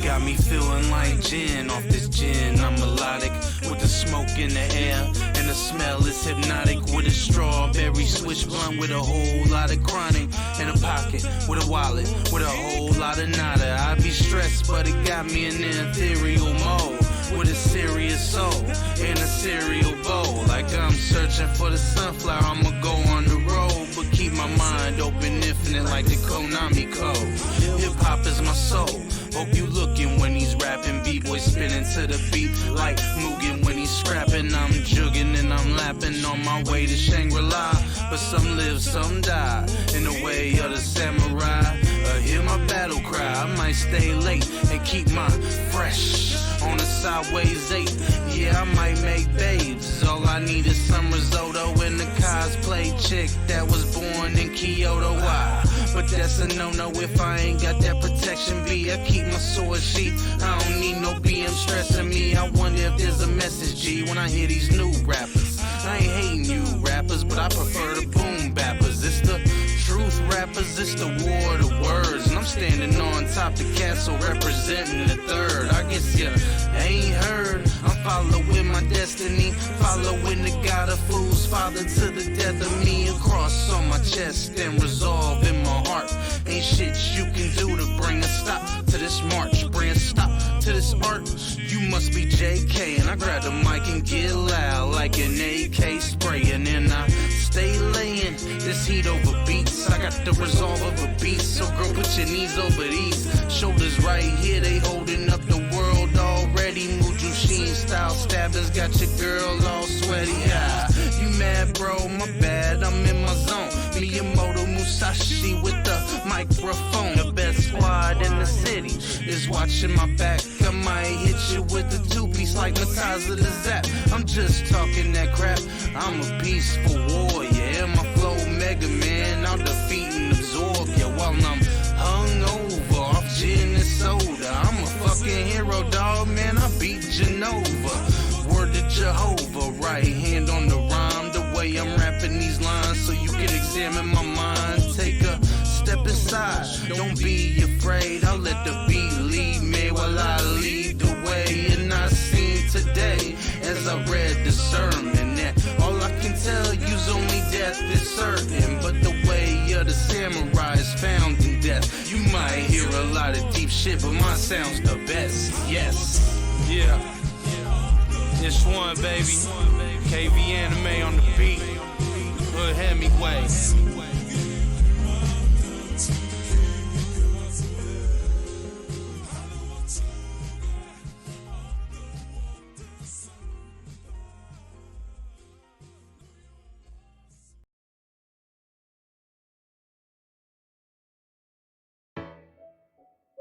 Got me feeling like gin. Off this gin, I'm melodic with the smoke in the air, and the smell is hypnotic. With a strawberry swish blunt with a whole lot of chronic in a pocket, with a wallet with a whole lot of nada. I be stressed, but it got me in the ethereal mode, with a serious soul in a cereal bowl. Like I'm searching for the sunflower, I'ma go on the road, but keep my mind open infinite like the Konami code. Hip hop is my soul. Hope you looking when he's rapping. B-boy spinning to the beat like Mugen when he's scrapping. I'm jugging and I'm lapping on my way to Shangri-La. But some live, some die in the way of the samurai. Hear my battle cry. I might stay late and keep my fresh on the sideways 8. Yeah, I might make babes. All I need is some risotto and a cosplay chick that was born in Kyoto. Why? But that's a no-no if I ain't got that protection B. I keep my sword sheath. I don't need no BM stressing me. I wonder if there's a message, G, when I hear these new rappers. I ain't hating you rappers, but I prefer the boom bappers. It's the truth rappers, it's the war of the words. And I'm standing on top the castle representing the third. I guess you ain't heard. I'm following my destiny, following the God of fools, father to the death of me. A cross on my chest and resolve in my heart. Ain't shit you can do to bring a stop to this march. Bring a stop to this art. You must be JK, and I grab the mic and get loud like an AK spray, and then I stay laying this heat over beats. I got the resolve of a beast, so girl, put your knees over these shoulders right here. They holding up the world already. Mujushin style stabbers got your girl all sweaty. Ah, you mad, bro? My bad, I'm in my zone. Miyamoto Musashi with the microphone. The best squad in the city is watching my back. I might hit you with the two-piece like Mataza the Zap. I'm just talking that crap. I'm a peaceful warrior. Yeah, my flow Mega Man. I'll defeat and absorb you while I'm hungover off gin and soda. I'm a fucking hero, dog, man. I beat Genova. Word to Jehovah. Right hand on the rhyme. The way I'm rapping these lines so you can examine my mind. Take a step inside. Don't be afraid. I'll let the beat lead me while I lead the way. And I seen today as I read the sermon that all I can tell you's only death is certain. But the way of the samurai is found in death. You might hear a lot of deep shit, but mine sounds the best. Yes. Yeah. This one, baby. KV Anime on the beat. Hood Hemingway.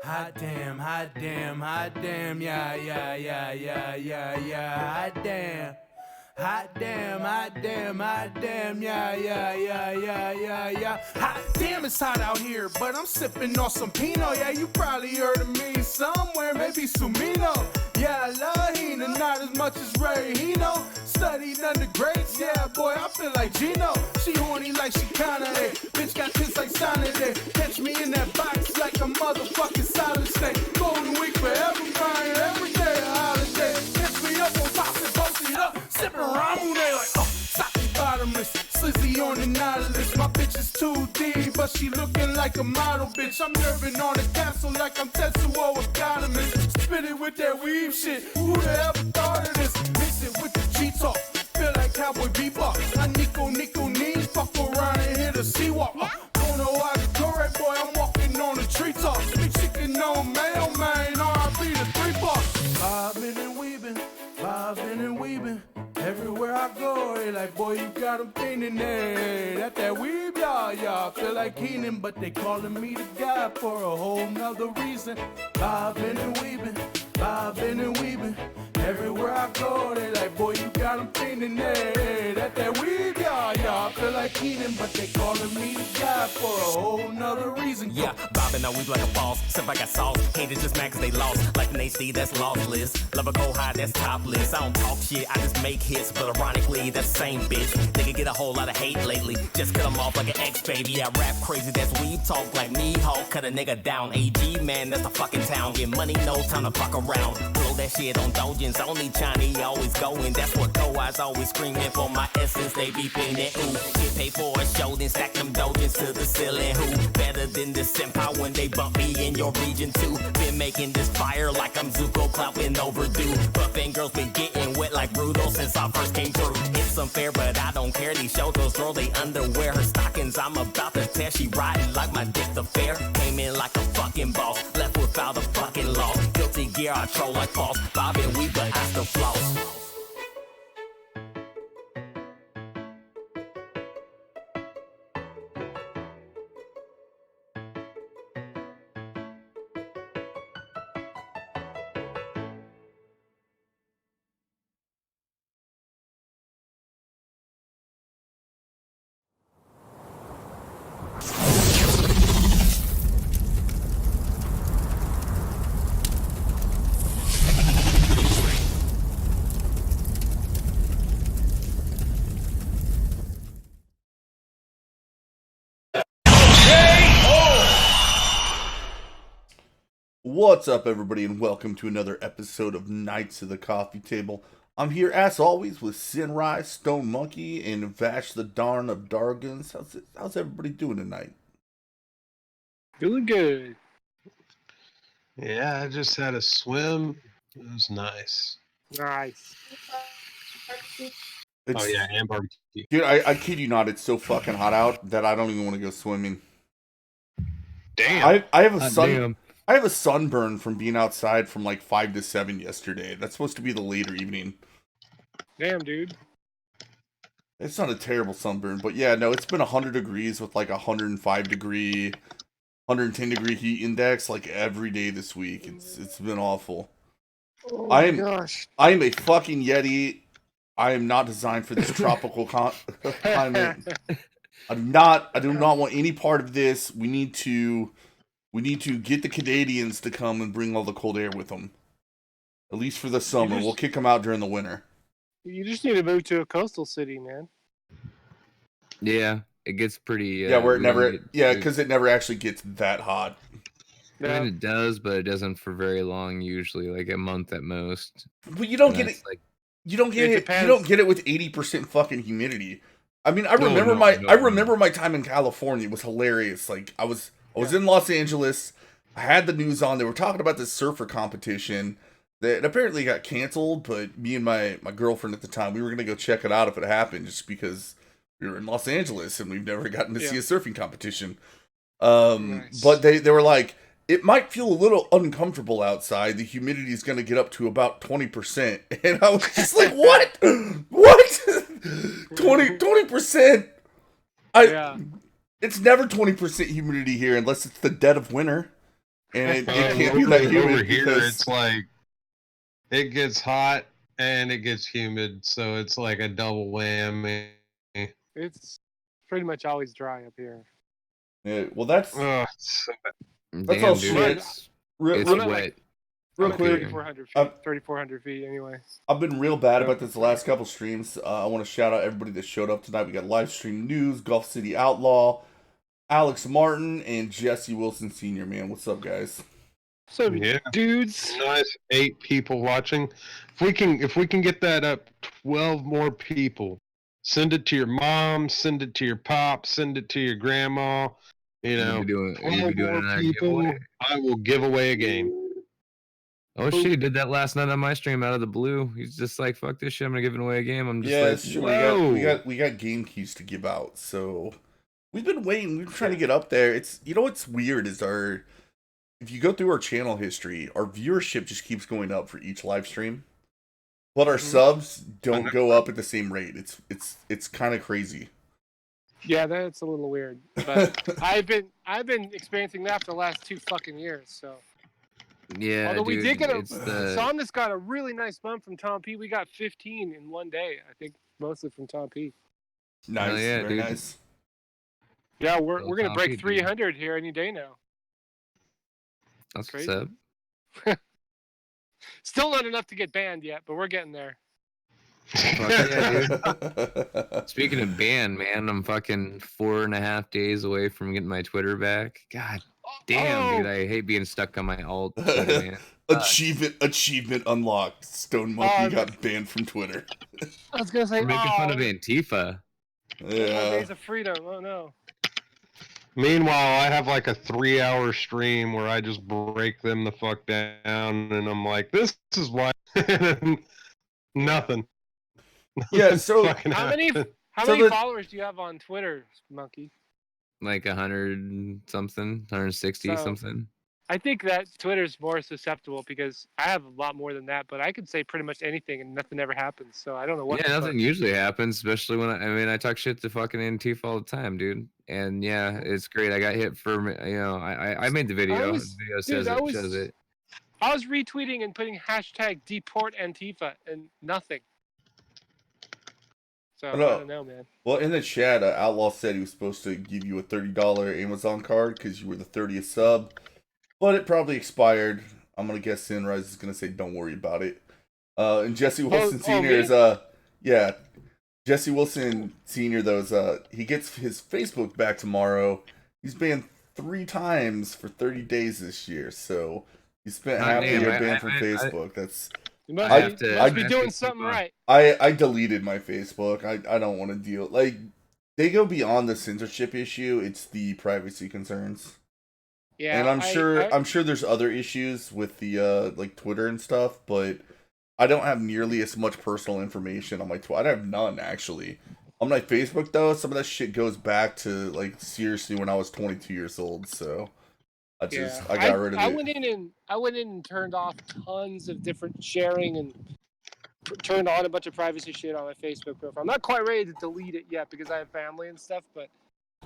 Hot damn, hot damn, hot damn, yeah, yeah, yeah, yeah, yeah, yeah, hot damn. Hot damn, hot damn, hot damn, yeah, yeah, yeah, yeah, yeah, yeah. Hot damn, it's hot out here, but I'm sipping on some Pinot. Yeah, you probably heard of me somewhere, maybe Sumino. Yeah, I love Hina, not as much as Ray Hino. Studied under greats, yeah, boy, I feel like Gino. She horny like she kinda, hey. Bitch got tits like Sonic, hey. Catch me in that box like a motherfucking solid state. Golden week forever, crying every day a holiday. Catch me up on top and post it up, sipping ramen, they like, oh, sake bottomless. Slizzy on the Nautilus, my bitch is 2D, but she looking like a model, bitch. I'm nerving on the castle like I'm Tetsuo Economist. Spit it with that weave shit, who the hell thought of this? Mix it with the G-Talk, feel like Cowboy Bebop. I Nico knees, fuck around and hit a C-Walk. Don't know how to go right, boy, I'm walking on the treetops. Big chicken on mail, man, R.I.P. the 3-bar. Bobbing and weaving, bobbing and weaving. Everywhere I go, they like, boy, you got them thinking, hey, that weave, y'all feel like Keenan, but they calling me the guy for a whole nother reason. Bobbing and weaving, bobbing and weaving. Everywhere I I go, they like, boy, you got them feeling that weed, y'all feel like eating, but they calling me the guy for a whole nother reason. Yeah, bobbing on weed like a boss. Except I got sauce. Haters just mad cause they lost. Like an AC, that's lossless. Love a go high, that's topless. I don't talk shit, I just make hits. But ironically, that's the same bitch. Nigga get a whole lot of hate lately. Just cut them off like an ex, baby. I rap crazy, that's weed talk like me, Hulk. Cut a nigga down. AG, man, that's the fucking town. Get money, no time to fuck around. Blow that shit on Dojins. Only Johnny always going. That's what go-eyes always screaming for my essence. They be pinning, ooh. Get paid for a show, then stack them Dojins to the ceiling. Who better than this empire when they bump me in your region too? Been making this fire like I'm Zuko, clouding overdue. Buffing girls been getting wet like Brutal since I first came through. It's unfair, but I don't care. These shoulders throw they underwear. Her stockings, I'm about to tear. She riding like my dick the fair. Came in like a fucking boss, left without a fucking loss. Guilty gear, I troll like false. Bobbing weed, but I still floss. What's up, everybody, and welcome to another episode of Knights of the Coffee Table. I'm here, as always, with Sinrai, Stone Monkey, and Vash the Darn of Dargans. How's everybody doing tonight? Doing good. Yeah, I just had a swim. It was nice. Nice. Oh yeah, and barbecue. Dude, I kid you not, it's so fucking hot out that I don't even want to go swimming. Damn. I have a sunburn from being outside from like 5 to 7 yesterday. That's supposed to be the later evening. Damn, dude. It's not a terrible sunburn, but yeah, no, it's been 100 degrees with like 105 degree, 110 degree heat index like every day this week. It's been awful. Oh I my gosh. I am a fucking Yeti. I am not designed for this tropical climate. I do not want any part of this. We need to get the Canadians to come and bring all the cold air with them. At least for the summer. We'll kick them out during the winter. You just need to move to a coastal city, man. Yeah, it gets pretty. Because it never actually gets that hot. I mean, it does, but it doesn't for very long. Usually, like a month at most. But you don't get it. Like, you don't get it. You don't get it with 80% fucking humidity. I mean, I remember my time in California. It was hilarious. Like I was in Los Angeles. I had the news on. They were talking about this surfer competition that apparently got canceled. But me and my girlfriend at the time, we were gonna go check it out if it happened, just because we were in Los Angeles and we've never gotten to see a surfing competition. Nice. But they were like, it might feel a little uncomfortable outside. The humidity is going to get up to about 20%. And I was just like, what? What? 20%? It's never 20% humidity here unless it's the dead of winter. And it can't be that humid. Over here, it's like, it gets hot and it gets humid. So it's like a double whammy. It's pretty much always dry up here. Yeah, well, that's so that's all shit. It's Real wet. quick, 3,400 feet anyway. I've been real bad about this the last couple streams. I want to shout out everybody that showed up tonight. We got live stream news, Gulf City Outlaw, Alex Martin, and Jesse Wilson Sr. Man, what's up, guys? So, Yeah. dudes. Nice, 8 people watching. If we can get that up, 12 more people. Send it to your mom. Send it to your pop. Send it to your grandma. You know, 12 more people. I will give away a game. Oh shit, he did that last night on my stream out of the blue. He's just like, fuck this shit, I'm gonna give it away a game. I'm just we got game keys to give out, so we've been waiting, we've been trying to get up there. It's, you know what's weird is if you go through our channel history, our viewership just keeps going up for each live stream. But our subs don't go up at the same rate. It's kind of crazy. Yeah, that's a little weird. But I've been experiencing that for the last 2 fucking years, so Yeah, Although we dude, did get a it's the Somnus got a really nice bump from Tom P. We got 15 in one day. I think mostly from Tom P. Nice, yeah, very dude. nice. Yeah, we're Well, gonna Tom break P, dude. 300 here any day now. That's what's Crazy. up. Still not enough to get banned yet, but we're getting there. Fuck yeah, dude. Speaking of banned, man, I'm fucking 4.5 days away from getting my Twitter back. God damn, dude, I hate being stuck on my alt Twitter, man. Achievement unlocked. Stone Monkey got banned from Twitter. I was gonna say, We're making fun of Antifa. Yeah. Days of freedom. Oh no. Meanwhile, I have like a 3-hour stream where I just break them the fuck down, and I'm like, this is why. Nothing. Yeah. So How many followers do you have on Twitter, Monkey? Like 100 something, 160 something. I think that Twitter's more susceptible because I have a lot more than that, but I could say pretty much anything and nothing ever happens. So I don't know what. Yeah, nothing usually happens, especially when I talk shit to fucking Antifa all the time, dude. And yeah, it's great. I got hit for I made the video. The video says it. I was retweeting and putting hashtag deport Antifa and nothing. So I don't know, man. Well, in the chat, Outlaw said he was supposed to give you a $30 Amazon card because you were the 30th sub, but it probably expired. I'm gonna guess Sinrise is gonna say, "Don't worry about it." And Jesse Wilson Sr. is Jesse Wilson Sr. though he gets his Facebook back tomorrow. He's banned 3 times for 30 days this year, so he spent half the year banned from Facebook. That's you must be doing something right. I deleted my Facebook. I don't want to deal they go beyond the censorship issue. It's the privacy concerns. Yeah, and I'm sure there's other issues with the like Twitter and stuff, but I don't have nearly as much personal information on my Twitter. I have none actually. On my Facebook though, some of that shit goes back to like seriously when I was 22 years old. So I got rid of it. I went in and turned off tons of different sharing and turned on a bunch of privacy shit on my Facebook profile. I'm not quite ready to delete it yet because I have family and stuff, but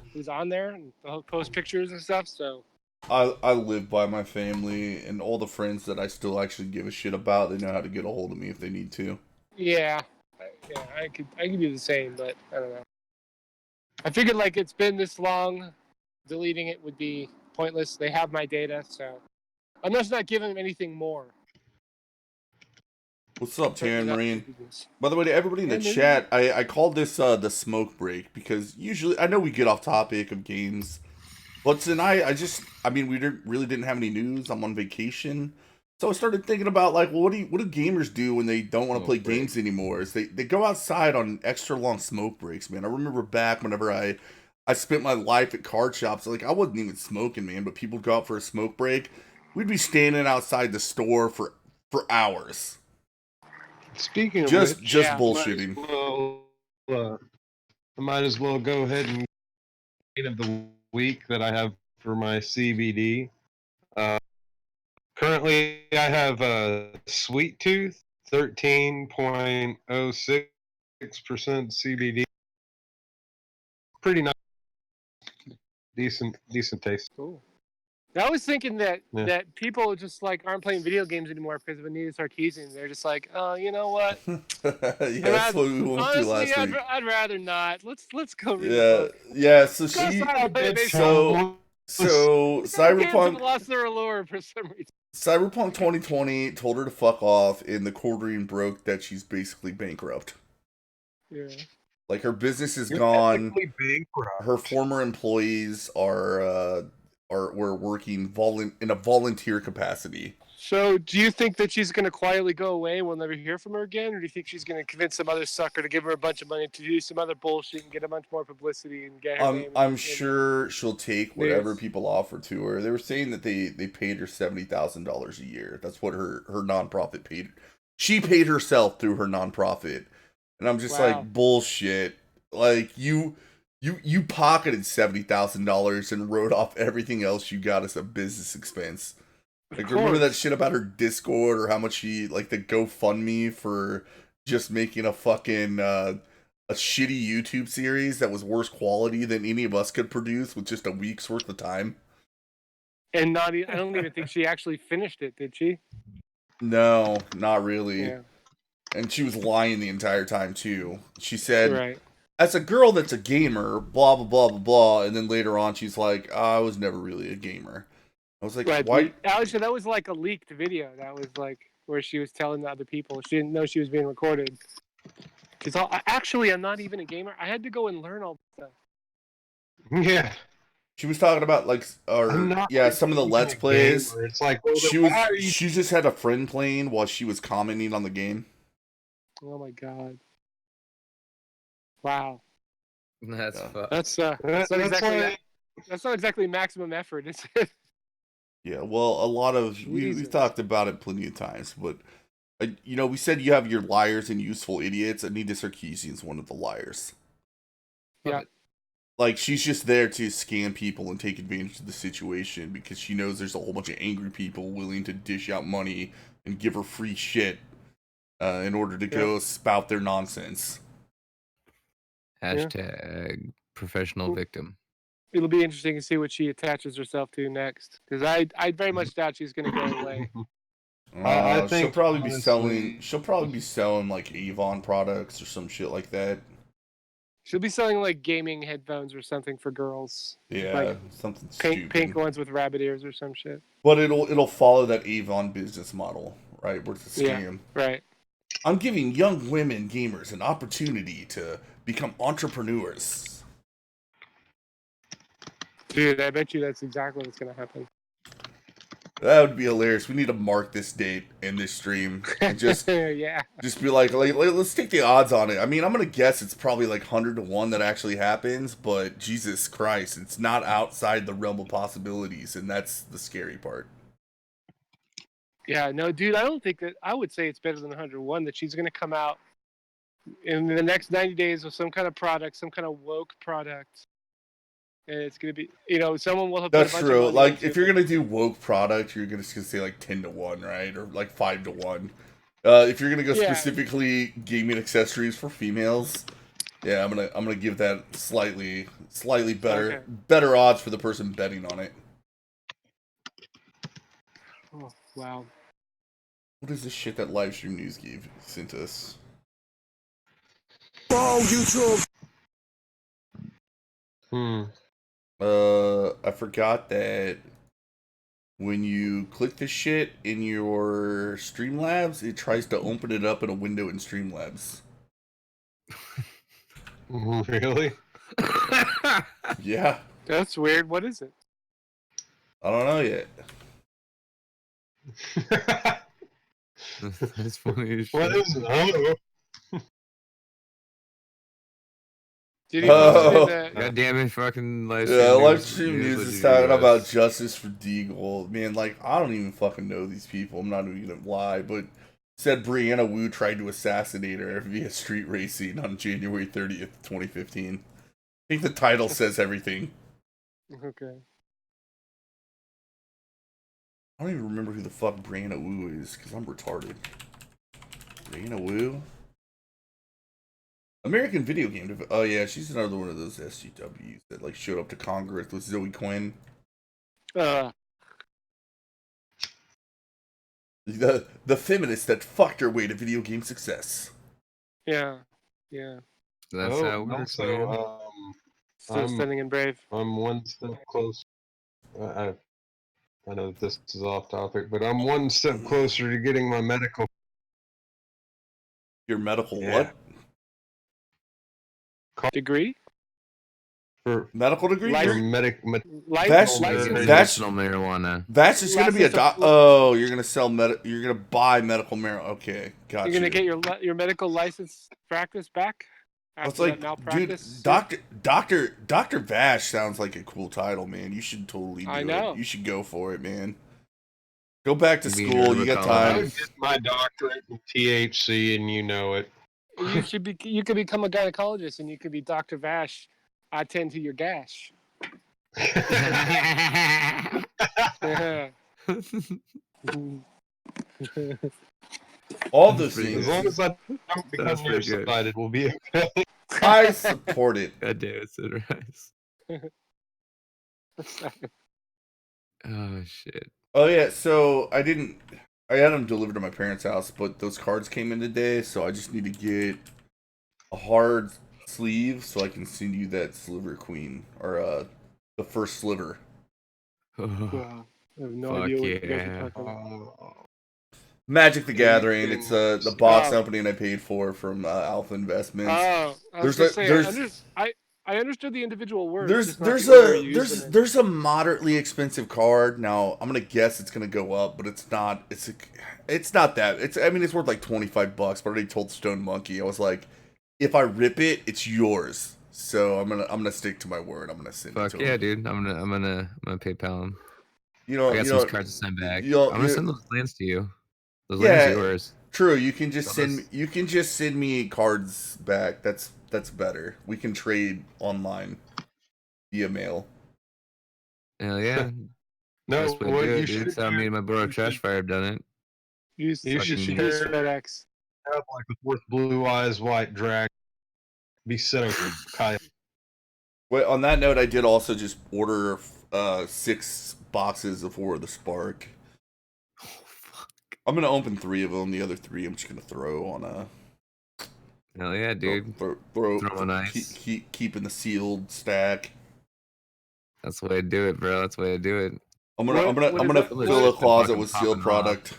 it was on there and I'll post pictures and stuff. So I live by my family and all the friends that I still actually give a shit about. They know how to get a hold of me if they need to. Yeah, I could do the same, but I don't know. I figured like it's been this long, deleting it would be pointless. They have my data, so I'm just not giving them anything more. What's up, Taryn Marine? By the way, to everybody in the chat, I called this the smoke break because usually I know we get off topic of games, but tonight we really didn't have any news. I'm on vacation, so I started thinking about like, well, what do gamers do when they don't want to play games anymore? Is they go outside on extra long smoke breaks, man. I remember back whenever I spent my life at card shops. Like I wasn't even smoking, man, but people go out for a smoke break. We'd be standing outside the store for hours. Speaking of just bullshitting. I might as well go ahead and of the week that I have for my CBD. Currently, I have a Sweet Tooth, 13.06% CBD. Pretty nice, decent taste. Cool. I was thinking that people just like aren't playing video games anymore because of Anita Sarkeesian. They're just like, oh, you know what? That's what we went to last week. I'd rather not. Let's go read the book. Yeah. So Cyberpunk lost their allure for some reason. Cyberpunk 2020 told her to fuck off, and the courtroom broke that she's basically bankrupt. Yeah. Like her business is gone. Her former employees were working in a volunteer capacity. So, do you think that she's going to quietly go away and we'll never hear from her again? Or do you think she's going to convince some other sucker to give her a bunch of money to do some other bullshit and get a bunch more publicity and get her name? I'm sure she'll take whatever people offer to her. They were saying that they paid her $70,000 a year. That's what her nonprofit paid. She paid herself through her nonprofit. And I'm just like, bullshit. Like, you pocketed $70,000 and wrote off everything else you got as a business expense. Like, remember that shit about her Discord or how much she, like, the GoFundMe for just making a fucking, a shitty YouTube series that was worse quality than any of us could produce with just a week's worth of time? And not, I don't even think she actually finished it, did she? No, not really. Yeah. And she was lying the entire time too. She said, Right. as a girl that's a gamer, blah blah blah blah blah, and then later on she's like, I was never really a gamer. I was like, Right. why? Actually, that was like a leaked video. That was like where she was telling the other people. She didn't know she was being recorded. Because actually, I'm not even a gamer. I had to go and learn all this stuff. Yeah. She was talking about like, or yeah, some of the Let's Plays. It's like, well, she just had a friend playing while she was commenting on the game. Oh my god! Wow. That's fucked. That's not exactly maximum effort, is it? Yeah, well, a lot of we've talked about it plenty of times, but you know, we said you have your liars and useful idiots. Anita Sarkeesian is one of the liars. Yeah. Like, she's just there to scam people and take advantage of the situation because she knows there's a whole bunch of angry people willing to dish out money and give her free shit in order to go spout their nonsense. Hashtag professional victim. It'll be interesting to see what she attaches herself to next, because I very much doubt she's going to go away. I think she'll probably be selling. She'll probably be selling like Avon products or some shit like that. She'll be selling like gaming headphones or something for girls. Yeah, like something stupid. Pink ones with rabbit ears or some shit. But it'll follow that Avon business model, right? Where it's a scam. Yeah, right. I'm giving young women gamers an opportunity to become entrepreneurs. Dude, I bet you that's exactly what's going to happen. That would be hilarious. We need to mark this date in this stream and just yeah. Just be like, let's take the odds on it. I mean, I'm gonna guess it's probably like 100 to 1 that actually happens, but Jesus Christ, it's not outside the realm of possibilities, and that's the scary part. Yeah, no, dude, I don't think that. I would say it's better than 101 that she's going to come out in the next 90 days with some kind of product, some kind of woke product. And it's going to be, you know, someone will have. That's true. Like, if you're going to do woke product, you're going to say like 10 to 1, right? Or like 5 to 1. If you're going to go specifically gaming accessories for females, yeah, I'm gonna give that slightly better odds for the person betting on it. Oh, wow. What is this shit that Livestream News sent us? Oh, YouTube. I forgot that when you click this shit in your Streamlabs, it tries to open it up in a window in Streamlabs. Really? Yeah. That's weird. What is it? I don't know yet. That's funny as shit. What is it? I don't know. God damn it, fucking Livestream News is talking about justice for Deagle. Man, like, I don't even fucking know these people. I'm not even gonna lie, but said Brianna Wu tried to assassinate her via street racing on January 30th, 2015. I think the title says everything. Okay. I don't even remember who the fuck Brianna Wu is, because I'm retarded. Brianna Wu? American Video Game Oh yeah, she's another one of those SGWs that like showed up to Congress with Zoe Quinn. The feminist that fucked her way to video game success. Yeah. Yeah. That's how it works. Also, Still standing and brave. I'm one step close. I know that this is off topic, but I'm one step closer to getting my medical. Your medical what? Degree? For medical degree? That's medicinal marijuana. That's just gonna be a oh, you're gonna sell you're gonna buy medical marijuana. Okay, gotcha. You're gonna get your medical license practice back after like, that malpractice. Dude, Dr. Vash sounds like a cool title, man. You should totally do it. You should go for it, man. Go back to school. You got time. I get my doctorate in THC, and you know it. You could become a gynecologist, and you could be Dr. Vash. I tend to your gash. Yeah. All those things. As long as I don't become nearsighted, we'll be okay. I support it. God damn it, Sid Rice. Oh shit. Oh yeah, so I had them delivered to my parents' house, but those cards came in today, so I just need to get a hard sleeve so I can send you that Sliver Queen or the first sliver. Wow. I have no Fuck idea what you guys yeah. are talking about. Magic the Yeah, you Gathering. can It's the box Oh. opening I paid for from Alpha Investments. Oh, I was There's gonna a- say, I understood the individual words. There's just not there's the order a you there's used them in. there's a moderately expensive card. Now I'm gonna guess it's gonna go up, but it's not. It's not that. I mean it's worth like $25. But I already told Stone Monkey, I was like, if I rip it, it's yours. So I'm gonna stick to my word. I'm gonna send it Fuck to yeah, him. dude. I'm gonna PayPal him. You I know, got some cards to send back. I'm gonna send those lands to you. Those lands are yours. True. You can just So send me cards back. That's better. We can trade online via mail. Hell yeah. No, Best way to what do you it, dude. should So me and my bro you Trash should- Fire have done it. You You should Fucking use share FedEx. have like the fourth blue eyes white dragon. Be set up with Kyle. Wait, on that note, I did also just order 6 boxes of War of the Spark. Oh fuck. I'm gonna open 3 of them. The other 3 I'm just gonna throw on a. Hell yeah, dude. Throw on ice. keep in the sealed stack. That's the way to do it, bro. That's the way to do it. I'm gonna what fill a is closet fucking with sealed popping off. product.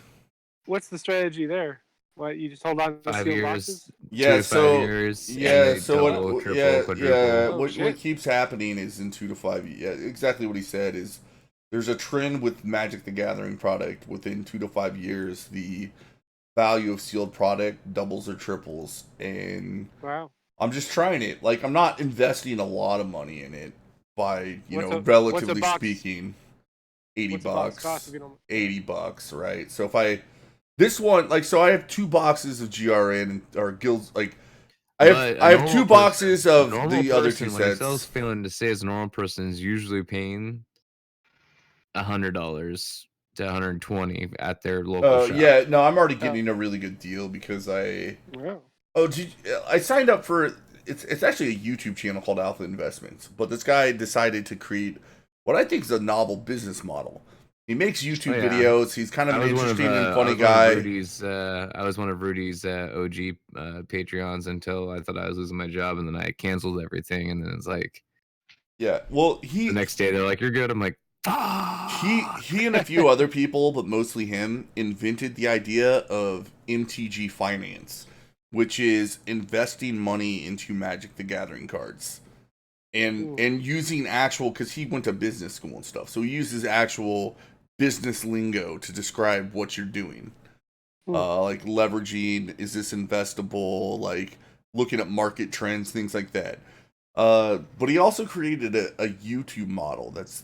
What's the strategy there? What, you just hold on to 5 sealed years. boxes? 2 Yeah, to 5 so years. and yeah, they so double, what? triple, quadruple. Oh, What shit. keeps happening is in 2 to 5. Yeah, exactly what he said is. There's a trend with Magic the Gathering product. Within 2 to 5 years, the value of sealed product doubles or triples, and Wow. I'm just trying it. Like I'm not investing a lot of money in it by What's a relatively box? speaking. $80 What's the box cost if you don't? $80, right? So if I this one like so I have 2 boxes of GRN or guilds like I have 2 boxes of the other 2 When he sets. sells feeling to say as a normal person is usually paying $100 to $120 at their local shop. Yeah, no, I'm already getting a really good deal because Wow. I signed up for it's actually a YouTube channel called Alpha Investments, but this guy decided to create what I think is a novel business model. He makes YouTube videos. He's kind of an interesting and funny guy. I was one of Rudy's OG Patreons until I thought I was losing my job, and then I canceled everything. And then it's like, yeah, well, the next day they're like, "You're good." I'm like, he and a few other people, but mostly him, invented the idea of MTG finance, which is investing money into Magic the Gathering cards. And using actual, because he went to business school and stuff, so he uses actual business lingo to describe what you're doing. Like leveraging, is this investable, like looking at market trends, things like that. But he also created a YouTube model that's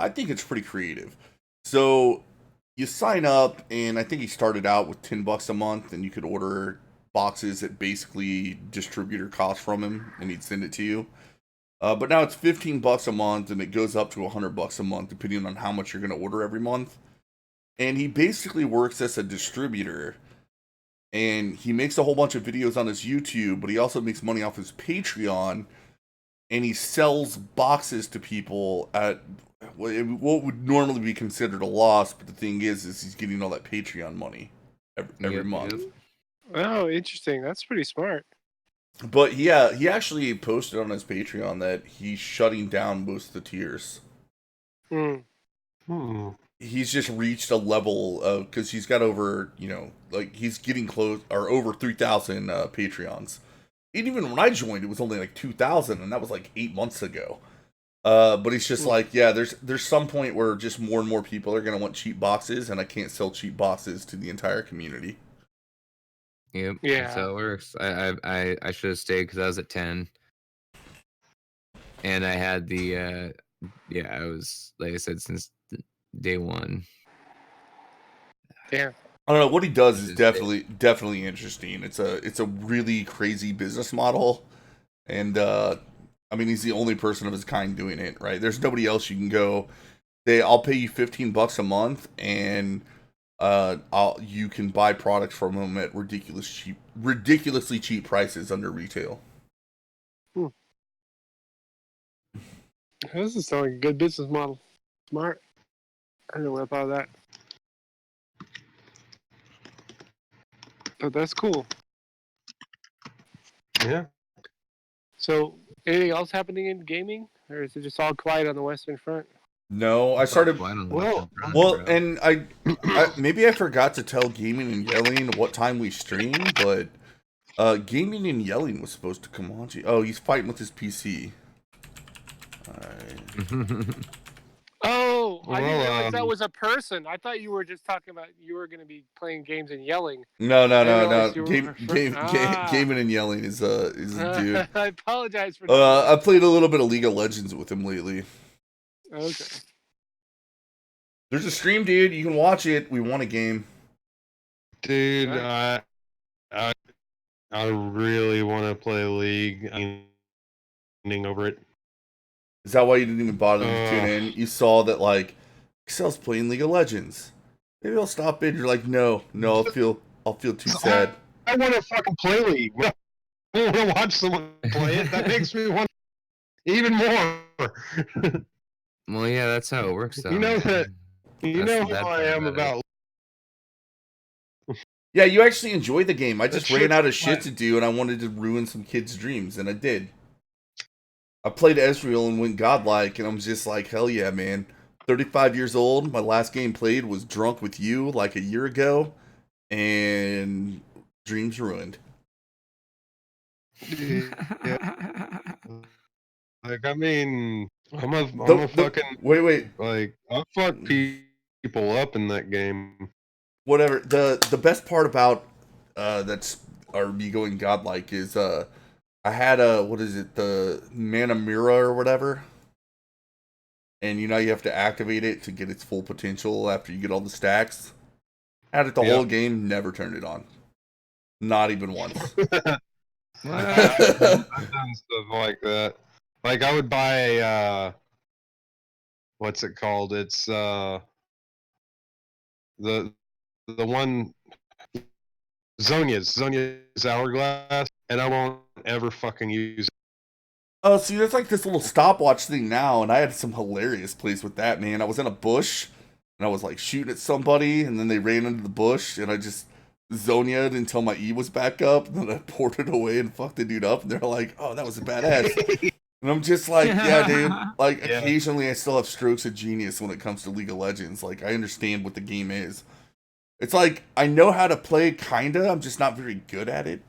I think it's pretty creative. So you sign up, and I think he started out with $10 a month, and you could order boxes at basically distributor cost from him, and he'd send it to you. But now it's $15 a month, and it goes up to $100 a month, depending on how much you're going to order every month. And he basically works as a distributor, and he makes a whole bunch of videos on his YouTube, but he also makes money off his Patreon, and he sells boxes to people at what would normally be considered a loss. But the thing is he's getting all that Patreon money every month. Oh, interesting. That's pretty smart. But yeah, he actually posted on his Patreon that he's shutting down most of the tiers. He's just reached a level of, because he's got over, like he's getting close or over 3,000 Patreons. And even when I joined, it was only like 2,000, and that was like 8 months ago. But he's just like, yeah, there's some point where just more and more people are gonna want cheap boxes, and I can't sell cheap boxes to the entire community. Yep. Yeah. That's how it works. I should have stayed because I was at 10, and I had the I was, like I said, since day one. Damn. I don't know what he does is definitely interesting. It's a really crazy business model, and I mean, he's the only person of his kind doing it, right? There's nobody else you can go. I'll pay you $15 a month, and you can buy products from him at ridiculously cheap prices under retail. This is sounding like a good business model. Smart. I don't know about that. But that's cool. Yeah. So, anything else happening in gaming, or is it just all quiet on the Western Front? No, I started. Well, And I maybe I forgot to tell Gaming and Yelling what time we stream, but Gaming and Yelling was supposed to come on. Oh, he's fighting with his PC. Alright. Oh, I didn't Well, realize that was a person. I thought you were just talking about you were going to be playing games and yelling. No. realized you were Gaming and Yelling is a dude. I apologize for. I played a little bit of League of Legends with him lately. Okay. There's a stream, dude. You can watch it. We won a game. dude, I really want to play League. I'm over it. Is that why you didn't even bother to tune in? You saw that, like, Excel's playing League of Legends. Maybe I'll stop in. You're like, no, I'll feel too sad. I want to fucking play League. I want to watch someone play it. That makes me want even more. Well, yeah, that's how it works, though. You know that. You That's know the how bad I part am about about. Yeah, you actually enjoyed the game. I just That ran shit's out of shit fun. to do, and I wanted to ruin some kids' dreams, and I did. I played Ezreal and went godlike, and I'm just like, hell yeah, man. 35 years old. My last game played was Drunk with You like a year ago, and dreams ruined. Yeah. Like, I mean, I'm a fucking Wait. like I'll fuck people up in that game. Whatever. The best part about that's or me going godlike is I had what is it, the Mana Mirror or whatever, and you know you have to activate it to get its full potential after you get all the stacks. Had it the whole game, never turned it on, not even once. I've done stuff like that. Like I would buy what's it called? It's the one Zonya's Hourglass, and I won't ever fucking use it. Oh, see, that's like this little stopwatch thing now, and I had some hilarious plays with that, man. I was in a bush, and I was like shooting at somebody, and then they ran into the bush, and I just Zonya'd until my E was back up, and then I poured it away and fucked the dude up, and they're like, oh, that was a badass. And I'm just like, yeah, dude. Like, occasionally I still have strokes of genius when it comes to League of Legends. Like, I understand what the game is. It's like, I know how to play, kinda, I'm just not very good at it.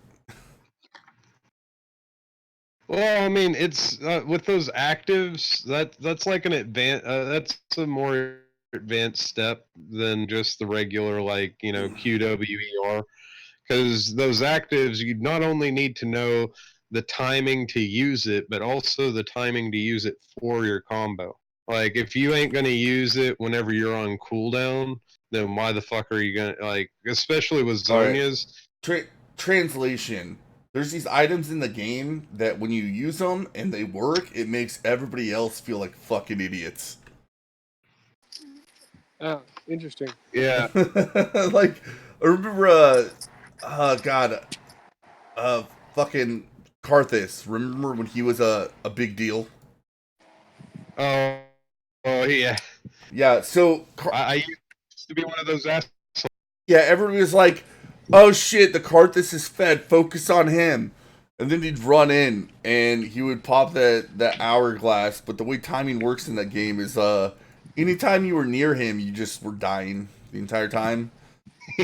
Well, I mean, it's with those actives. That's like an that's a more advanced step than just the regular, like, you know, QWER. Because those actives, you not only need to know the timing to use it, but also the timing to use it for your combo. Like, if you ain't gonna use it whenever you're on cooldown, then why the fuck are you gonna, like, especially with Zonya's? Translation. There's these items in the game that when you use them and they work, it makes everybody else feel like fucking idiots. Oh, interesting. Yeah. Like, I remember, fucking Karthus. Remember when he was a big deal? Oh, yeah. Yeah, so... I used to be one of those assholes. Yeah, everybody was like, oh shit, the Karthus is fed, focus on him. And then he'd run in, and he would pop that hourglass, but the way timing works in that game is, anytime you were near him, you just were dying the entire time.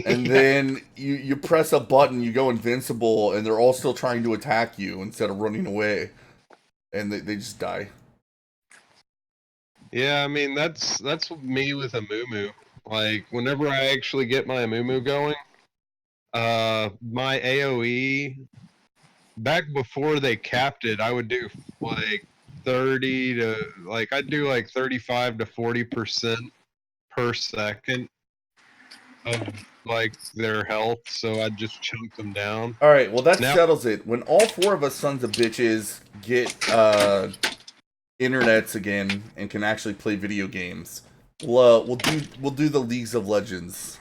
And then you press a button, you go invincible, and they're all still trying to attack you instead of running away. And they just die. Yeah, I mean, that's me with a Mumu. Like, whenever I actually get my Mumu going, my AoE, back before they capped it, I would do like 30 to, like, I'd do like 35 to 40% per second of, like, their health, so I'd just chunk them down. Alright, well that settles it. When all four of us sons of bitches get, internets again and can actually play video games, we'll do the Leagues of Legends.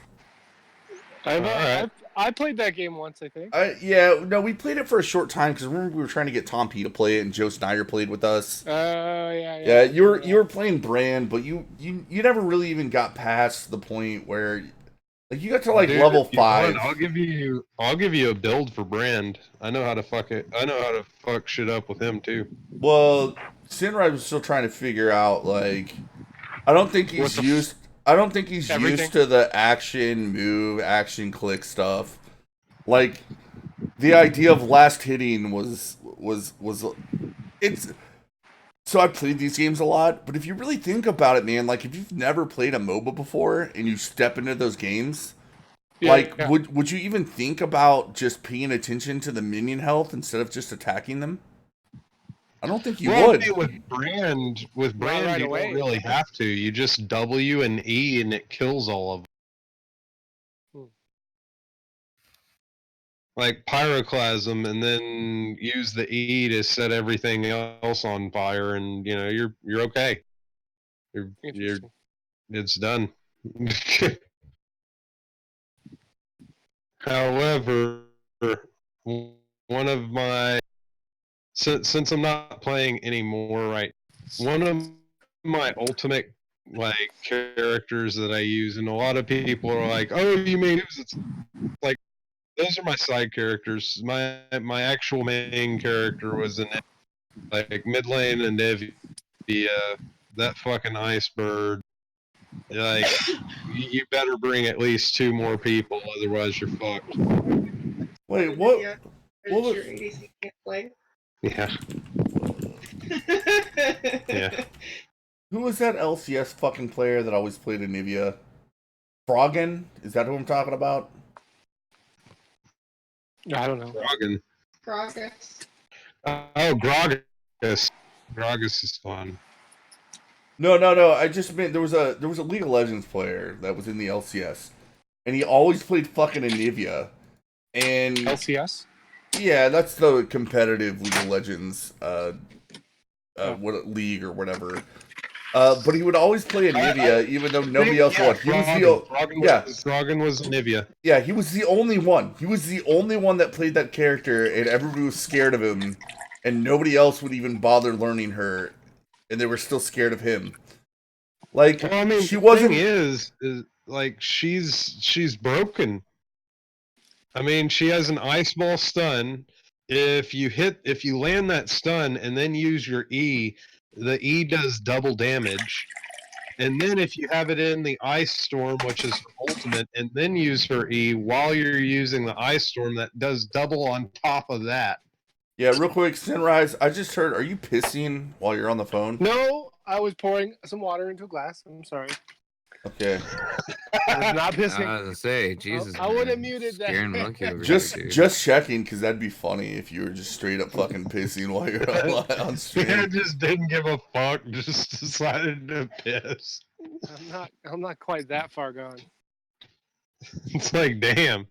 I played that game once, I think. We played it for a short time because remember we were trying to get Tom P to play it, and Joe Snyder played with us. Yeah. You were playing Brand, but you never really even got past the point where like you got to like level 5. I'll give you a build for Brand. I know how to fuck it. I know how to fuck shit up with him too. Well, Sinrai was still trying to figure out like I don't think he's used to the action click stuff. Like the idea of last hitting was it's so I played these games a lot, but if you really think about it, man, like if you've never played a MOBA before and you step into those games, would you even think about just paying attention to the minion health instead of just attacking them? I don't think you would. I mean, with Brand, you don't really have to. You just W and E and it kills all of them. Like Pyroclasm, and then use the E to set everything else on fire, and you know you're okay. It's done. However, one of my since I'm not playing anymore, right? One of my ultimate like characters that I use, and a lot of people are like, "Oh, you mean it's like." Those are my side characters. My actual main character was in like mid lane and Nivea. That fucking ice bird. Like you better bring at least 2 more people, otherwise you're fucked. Wait, what? Yeah. What was... Your ADC can't play. Yeah. Yeah. Who was that LCS fucking player that always played in Nivea? Froggen? Is that who I'm talking about? I don't know. Gragas. Oh, Gragas. Gragas is fun. No. I just meant there was a League of Legends player that was in the LCS, and he always played fucking Nivea. And LCS? Yeah, that's the competitive League of Legends, league or whatever. But he would always play Nivea, even though nobody else would. He was Froggen was Nivea. Yeah, he was the only one. He was the only one that played that character, and everybody was scared of him, and nobody else would even bother learning her, and they were still scared of him. Like, well, I mean, she wasn't. Thing is like she's broken. I mean, she has an ice ball stun. If you land that stun and then use your E. The E does double damage, and then if you have it in the Ice Storm, which is her ultimate, and then use her E while you're using the Ice Storm, that does double on top of that. Yeah, real quick, Sunrise, I just heard, are you pissing while you're on the phone? No, I was pouring some water into a glass. I'm sorry. Okay. I was not pissing. I was gonna say, Jesus. I would have muted that. Monkey over just here, just checking, because that'd be funny if you were just straight up fucking pissing while you're on stream. I just didn't give a fuck. Just decided to piss. I'm not quite that far gone. It's like, damn.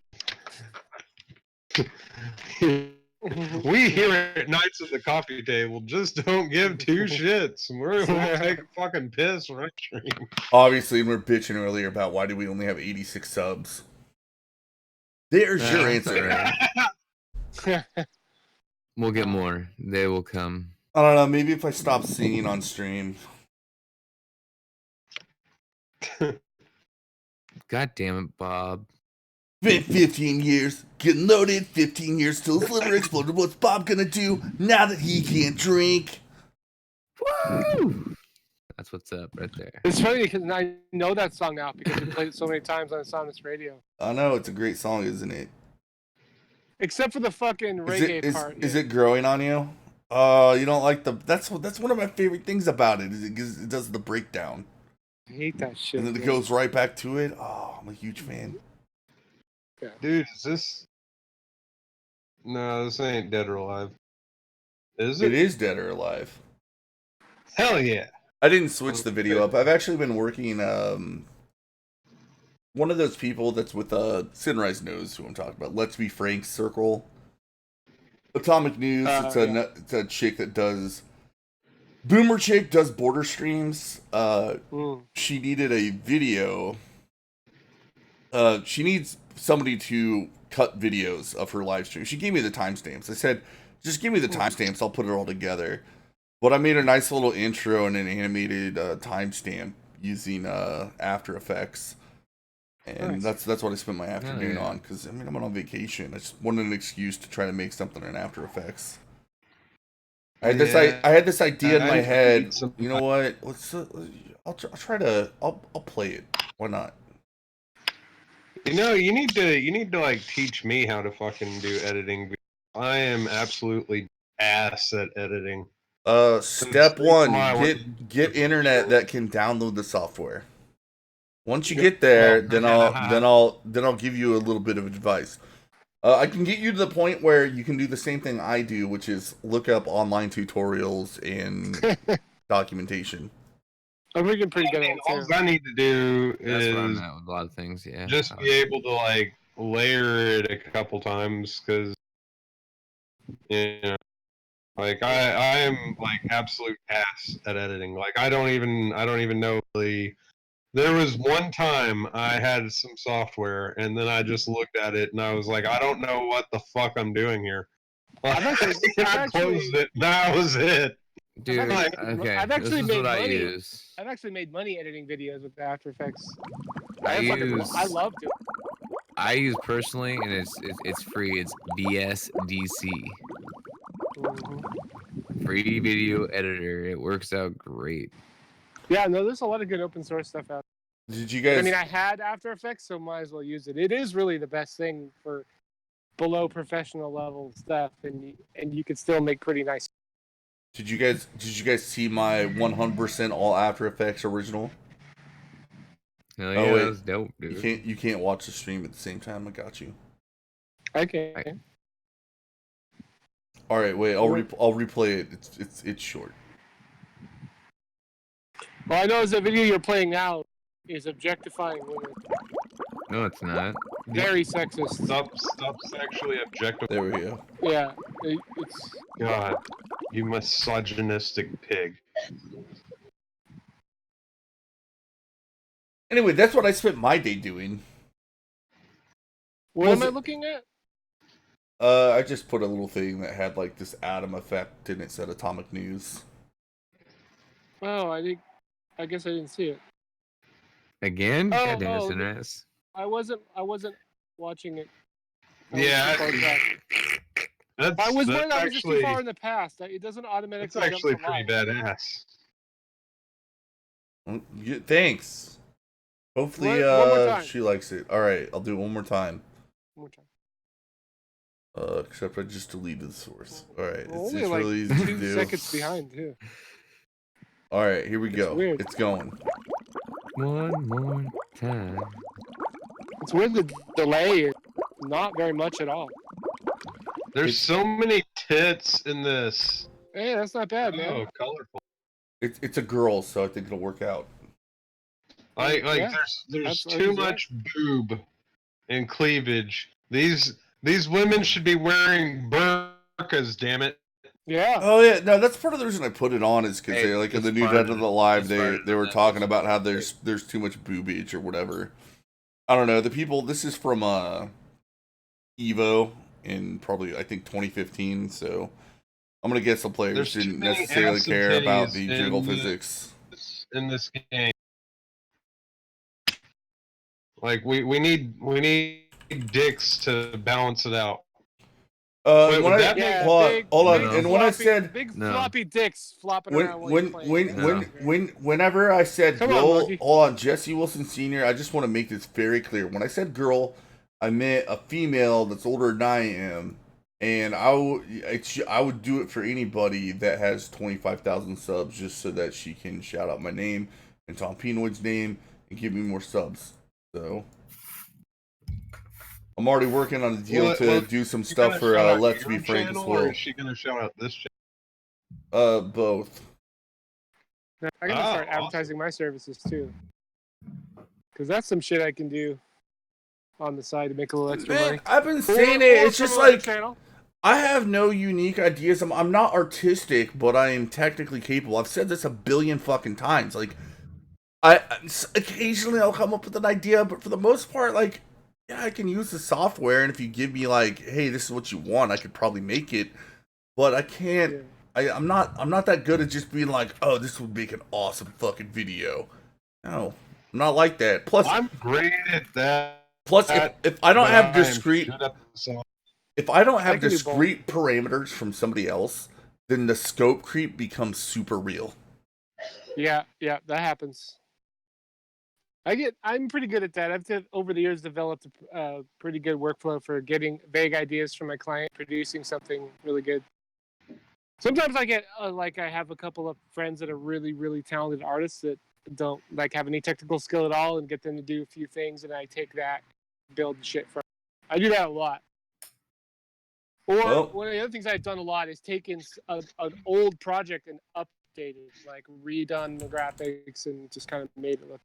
We here at Nights at the Coffee Table just don't give 2 shits. We'll take a fucking piss right stream. Obviously, we're bitching earlier about why do we only have 86 subs. There's your answer. We'll get more. They will come. I don't know. Maybe if I stop singing on stream. God damn it, Bob. Been 15 years, getting loaded, 15 years till his liver exploded. What's Bob gonna do now that he can't drink? Woo! That's what's up right there. It's funny because I know that song now because we played it so many times on Sonis Radio. I know, it's a great song, isn't it? Except for the fucking reggae part. Is it growing on you? You don't like the... That's one of my favorite things about it, is it does the breakdown. I hate that shit. And then it goes right back to it. Oh, I'm a huge fan. Yeah. Dude, is this... No, this ain't Dead or Alive. Is it? It is Dead or Alive. Hell yeah. I didn't switch the video up. I've actually been working... one of those people that's with Sunrise knows who I'm talking about. Let's Be Frank Circle. Atomic News. It's a chick that does... Boomer chick does border streams. She needed a video. She needs somebody to cut videos of her live stream. She gave me the timestamps. I said, just give me the timestamps. I'll put it all together. But I made a nice little intro and an animated timestamp using After Effects. And that's what I spent my afternoon on, because I mean, I'm on vacation. I just wanted an excuse to try to make something in After Effects. I had this idea in my head. You know what? I'll play it. Why not? You know, you need to like teach me how to fucking do editing. I am absolutely ass at editing. Step one: get internet that can download the software. Once you get there, then I'll give you a little bit of advice. I can get you to the point where you can do the same thing I do, which is look up online tutorials and documentation. I'm getting pretty good at it. All I need to do That's is where I'm at with a lot of things. Yeah, just be able to like layer it a couple times, because like I am like absolute ass at editing. Like I don't even know really. There was one time I had some software, and then I just looked at it, and I was like, I don't know what the fuck I'm doing here. I closed it. That was it. Dude, okay. I've actually this is made what money. I use. I've actually made money editing videos with After Effects. I love it. I use personally, and it's free. It's VSDC. Free video editor. It works out great. Yeah, no, there's a lot of good open source stuff out there. Did you guys? I mean, I had After Effects, so might as well use it. It is really the best thing for below professional level stuff, and you can still make pretty nice. Did you guys see my 100% all After Effects original? Hell yeah, that was dope, dude. You can't watch the stream at the same time. I got you. Okay. All right, wait. I'll replay it. It's short. Well, I know the video you're playing now is objectifying women. No, it's not. Very sexist. Stop sexually objectifying. There we go. Yeah, it's. God, you misogynistic pig. Anyway, that's what I spent my day doing. What am I looking at? I just put a little thing that had like this atom effect and it said Atomic News. Oh, I guess I didn't see it. Again? Goodness. I wasn't watching it. Yeah. I was just too far in the past. It doesn't automatically. That's actually pretty badass. Thanks. Hopefully, one more she likes it. All right, I'll do it one more time. One more time. Except I just deleted the source. All right, it's like really easy to 2 do. seconds behind too. All right, here we go. Weird. It's going. One more time. It's weird. The delay is not very much at all. There's so many tits in this. Hey, that's not bad, man. Oh, colorful. It's a girl, so I think it'll work out. There's too much boob and cleavage. These women should be wearing burqas, damn it. Yeah. Oh yeah, no, that's part of the reason I put it on is because they like in the new Dead of the Live they were talking about how there's too much boobage or whatever. I don't know. The people. This is from Evo in probably I think 2015. So I'm gonna guess the players didn't necessarily care about the jiggle physics in this game. Like we need dicks to balance it out. Hold on. And when I said big floppy dicks flopping around whenever I said girl, hold on, Jesse Wilson Sr., I just want to make this very clear. When I said girl, I meant a female that's older than I am, and I would do it for anybody that has 25,000 subs, just so that she can shout out my name and Tom Penoid's name and give me more subs. So I'm already working on a deal to do some stuff for Let's Be Frank as well. Or is she gonna shout out this channel? Both. I gotta start advertising my services too, because that's some shit I can do on the side to make a little extra money. I've been saying it. It's just like I have no unique ideas. I'm not artistic, but I am technically capable. I've said this a billion fucking times. Like, occasionally I'll come up with an idea, but for the most part, like, yeah, I can use the software, and if you give me like, hey, this is what you want, I could probably make it. But I can't. Yeah. I'm not that good at just being like, oh, this would make an awesome fucking video. No, I'm not like that. Plus, I'm great at that. Plus, if I don't have discrete, if I don't have discrete parameters from somebody else, then the scope creep becomes super real. Yeah, that happens. I'm pretty good at that. I've over the years developed a pretty good workflow for getting vague ideas from my client, producing something really good. Sometimes I get I have a couple of friends that are really, really talented artists that don't have any technical skill at all, and get them to do a few things, and I take that, build shit from. I do that a lot. Or one of the other things I've done a lot is taken an old project and updated, redone the graphics and just kind of made it look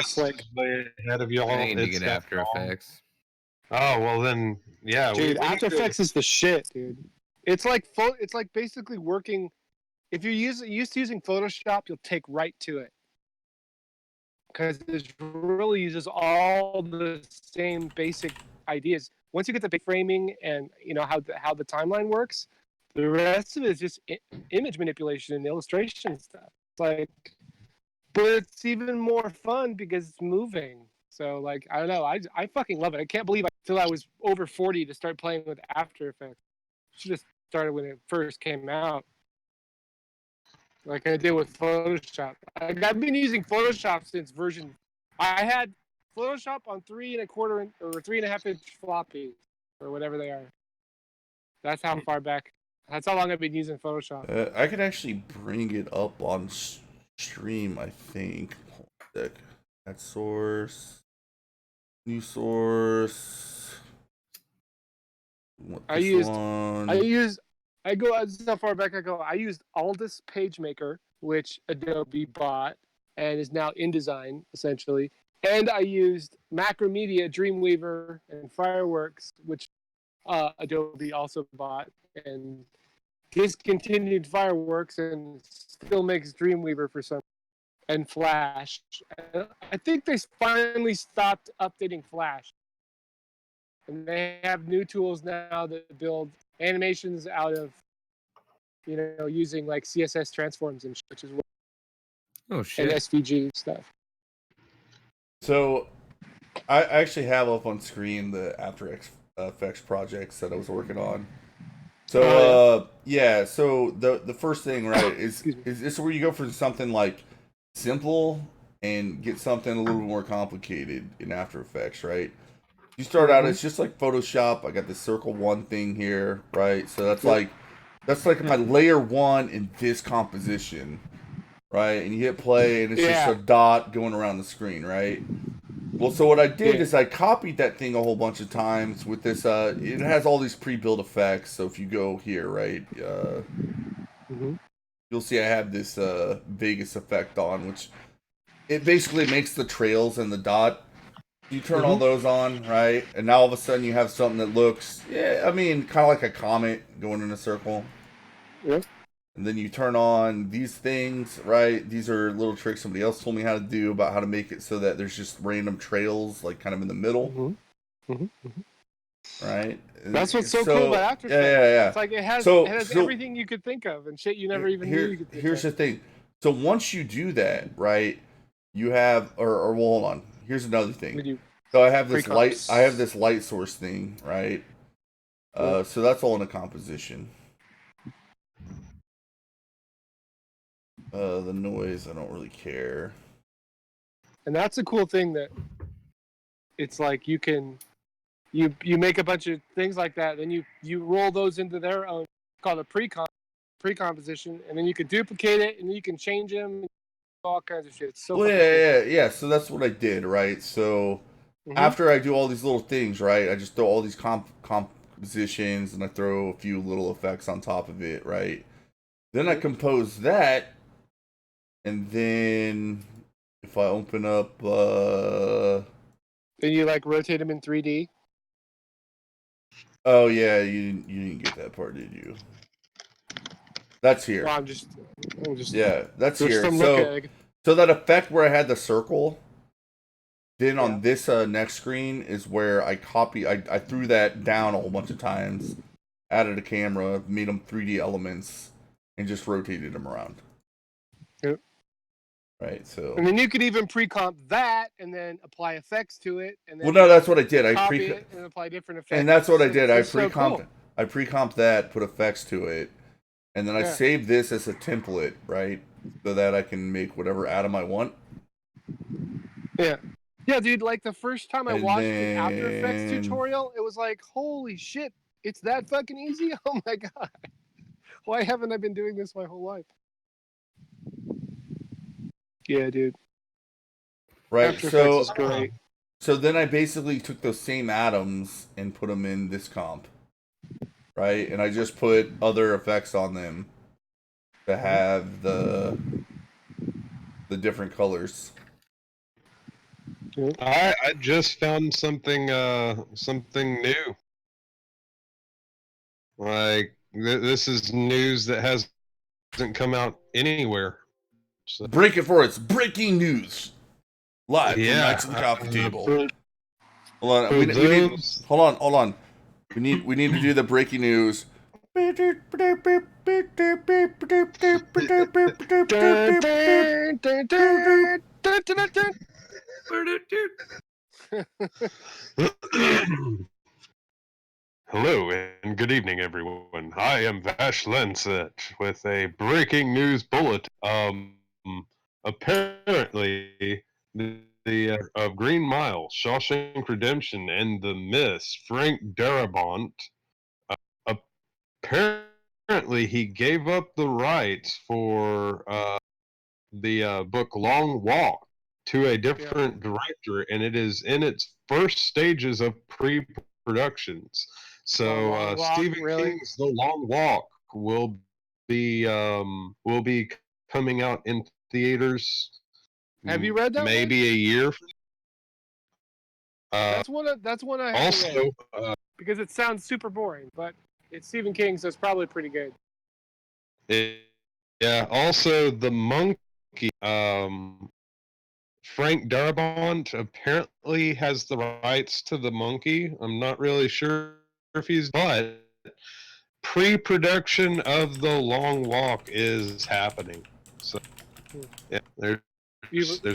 slick. Ahead of y'all. I need to get After Effects. Oh well, then yeah, dude. After Effects is the shit, dude. It's like basically working. If you're used to using Photoshop, you'll take right to it because it really uses all the same basic ideas. Once you get the big framing and how the timeline works, the rest of it is just image manipulation and illustration stuff. But it's even more fun because it's moving. So I don't know, I fucking love it. I can't believe until I was over 40 to start playing with After Effects. Should have started when it first came out, like I did with Photoshop. I've been using Photoshop since version. I had Photoshop on 3 1/4 or 3.5 inch floppy or whatever they are. That's how far back. That's how long I've been using Photoshop. I could actually bring it up on stream, I think. Hold on a sec. Add source. New source. I go as far back I used Aldus PageMaker, which Adobe bought and is now InDesign essentially. And I used Macromedia, Dreamweaver, and Fireworks, which Adobe also bought and discontinued Fireworks and still makes Dreamweaver for some, and Flash. I think they finally stopped updating Flash. And they have new tools now that build animations out of, using CSS transforms and shit, which is oh shit, and SVG stuff. So, I actually have up on screen the After Effects projects that I was working on. So, so the first thing, right, is this where you go for something simple and get something a little bit more complicated in After Effects, right? You start out, it's just like Photoshop. I got the circle 1 thing here, right? So that's like my layer 1 in this composition, right? And you hit play, and it's just a dot going around the screen, right? Well, so what I did is I copied that thing a whole bunch of times with this. It has all these pre-built effects. So if you go here, right, you'll see I have this Vegas effect on, which it basically makes the trails and the dot. You turn all those on, right? And now all of a sudden you have something that looks, kind of like a comet going in a circle. Yeah. And then you turn on these things, right? These are little tricks somebody else told me how to do about how to make it so that there's just random trails, kind of in the middle. Right? That's what's so cool about After Effects. Yeah. It's like it has everything you could think of and shit you never even knew you could think Here's the thing. So once you do that, right, you have, or hold on. Here's another thing. So I have this light source thing, right? So that's all in a composition. The noise, I don't really care. And that's a cool thing that it's like you can you make a bunch of things like that, then you roll those into their own, called a pre-composition, and then you can duplicate it and you can change them, all kinds of shit. It's so yeah. So that's what I did, right? So after I do all these little things, right, I just throw all these compositions and I throw a few little effects on top of it, right? Then I compose that, and then if I open up, then you rotate them in 3D. Oh yeah, you didn't get that part, did you? That's here. Well, I'm just yeah, that's here. So that effect where I had the circle, Then on this next screen is where I threw that down a whole bunch of times, added a camera, made them 3D elements, and just rotated them around. Yep. Right, so. And then you could even pre-comp that and then apply effects to it. And then Well, no, that's what I did. I copy it and apply different effects. And that's what I did. I so pre-comp. cool. I pre-comp that, put effects to it, and then I saved this as a template, right, so that I can make whatever atom I want. Yeah. Yeah, dude, like the first time I watched the After Effects tutorial, it was like, holy shit, it's that fucking easy? Oh my god. Why haven't I been doing this my whole life? Yeah, dude. Right, After so Effects is great. So then I basically took those same atoms and put them in this comp. Right? And I just put other effects on them to have the different colors. I just found something new. Like this is news that hasn't come out anywhere. So. Break it for us. Breaking news. Live from Knights of the Coffee Table. Hold on. Hold on. We need to do the breaking news. Hello and good evening, everyone. I am Vash Lenset with a breaking news bulletin. Apparently, the of Green Mile, Shawshank Redemption, and The Mist, Frank Darabont. Apparently, he gave up the rights for the book Long Walk to a different director, and it is in its first stages of pre-productions. So Stephen King's The Long Walk will be coming out in theaters. Have you read that? Maybe a year. That's one I have to read, because it sounds super boring, but it's Stephen King, so it's probably pretty good. Yeah. Also, The Monkey. Frank Darabont apparently has the rights to The Monkey. I'm not really sure if but pre-production of The Long Walk is happening. So yeah, there's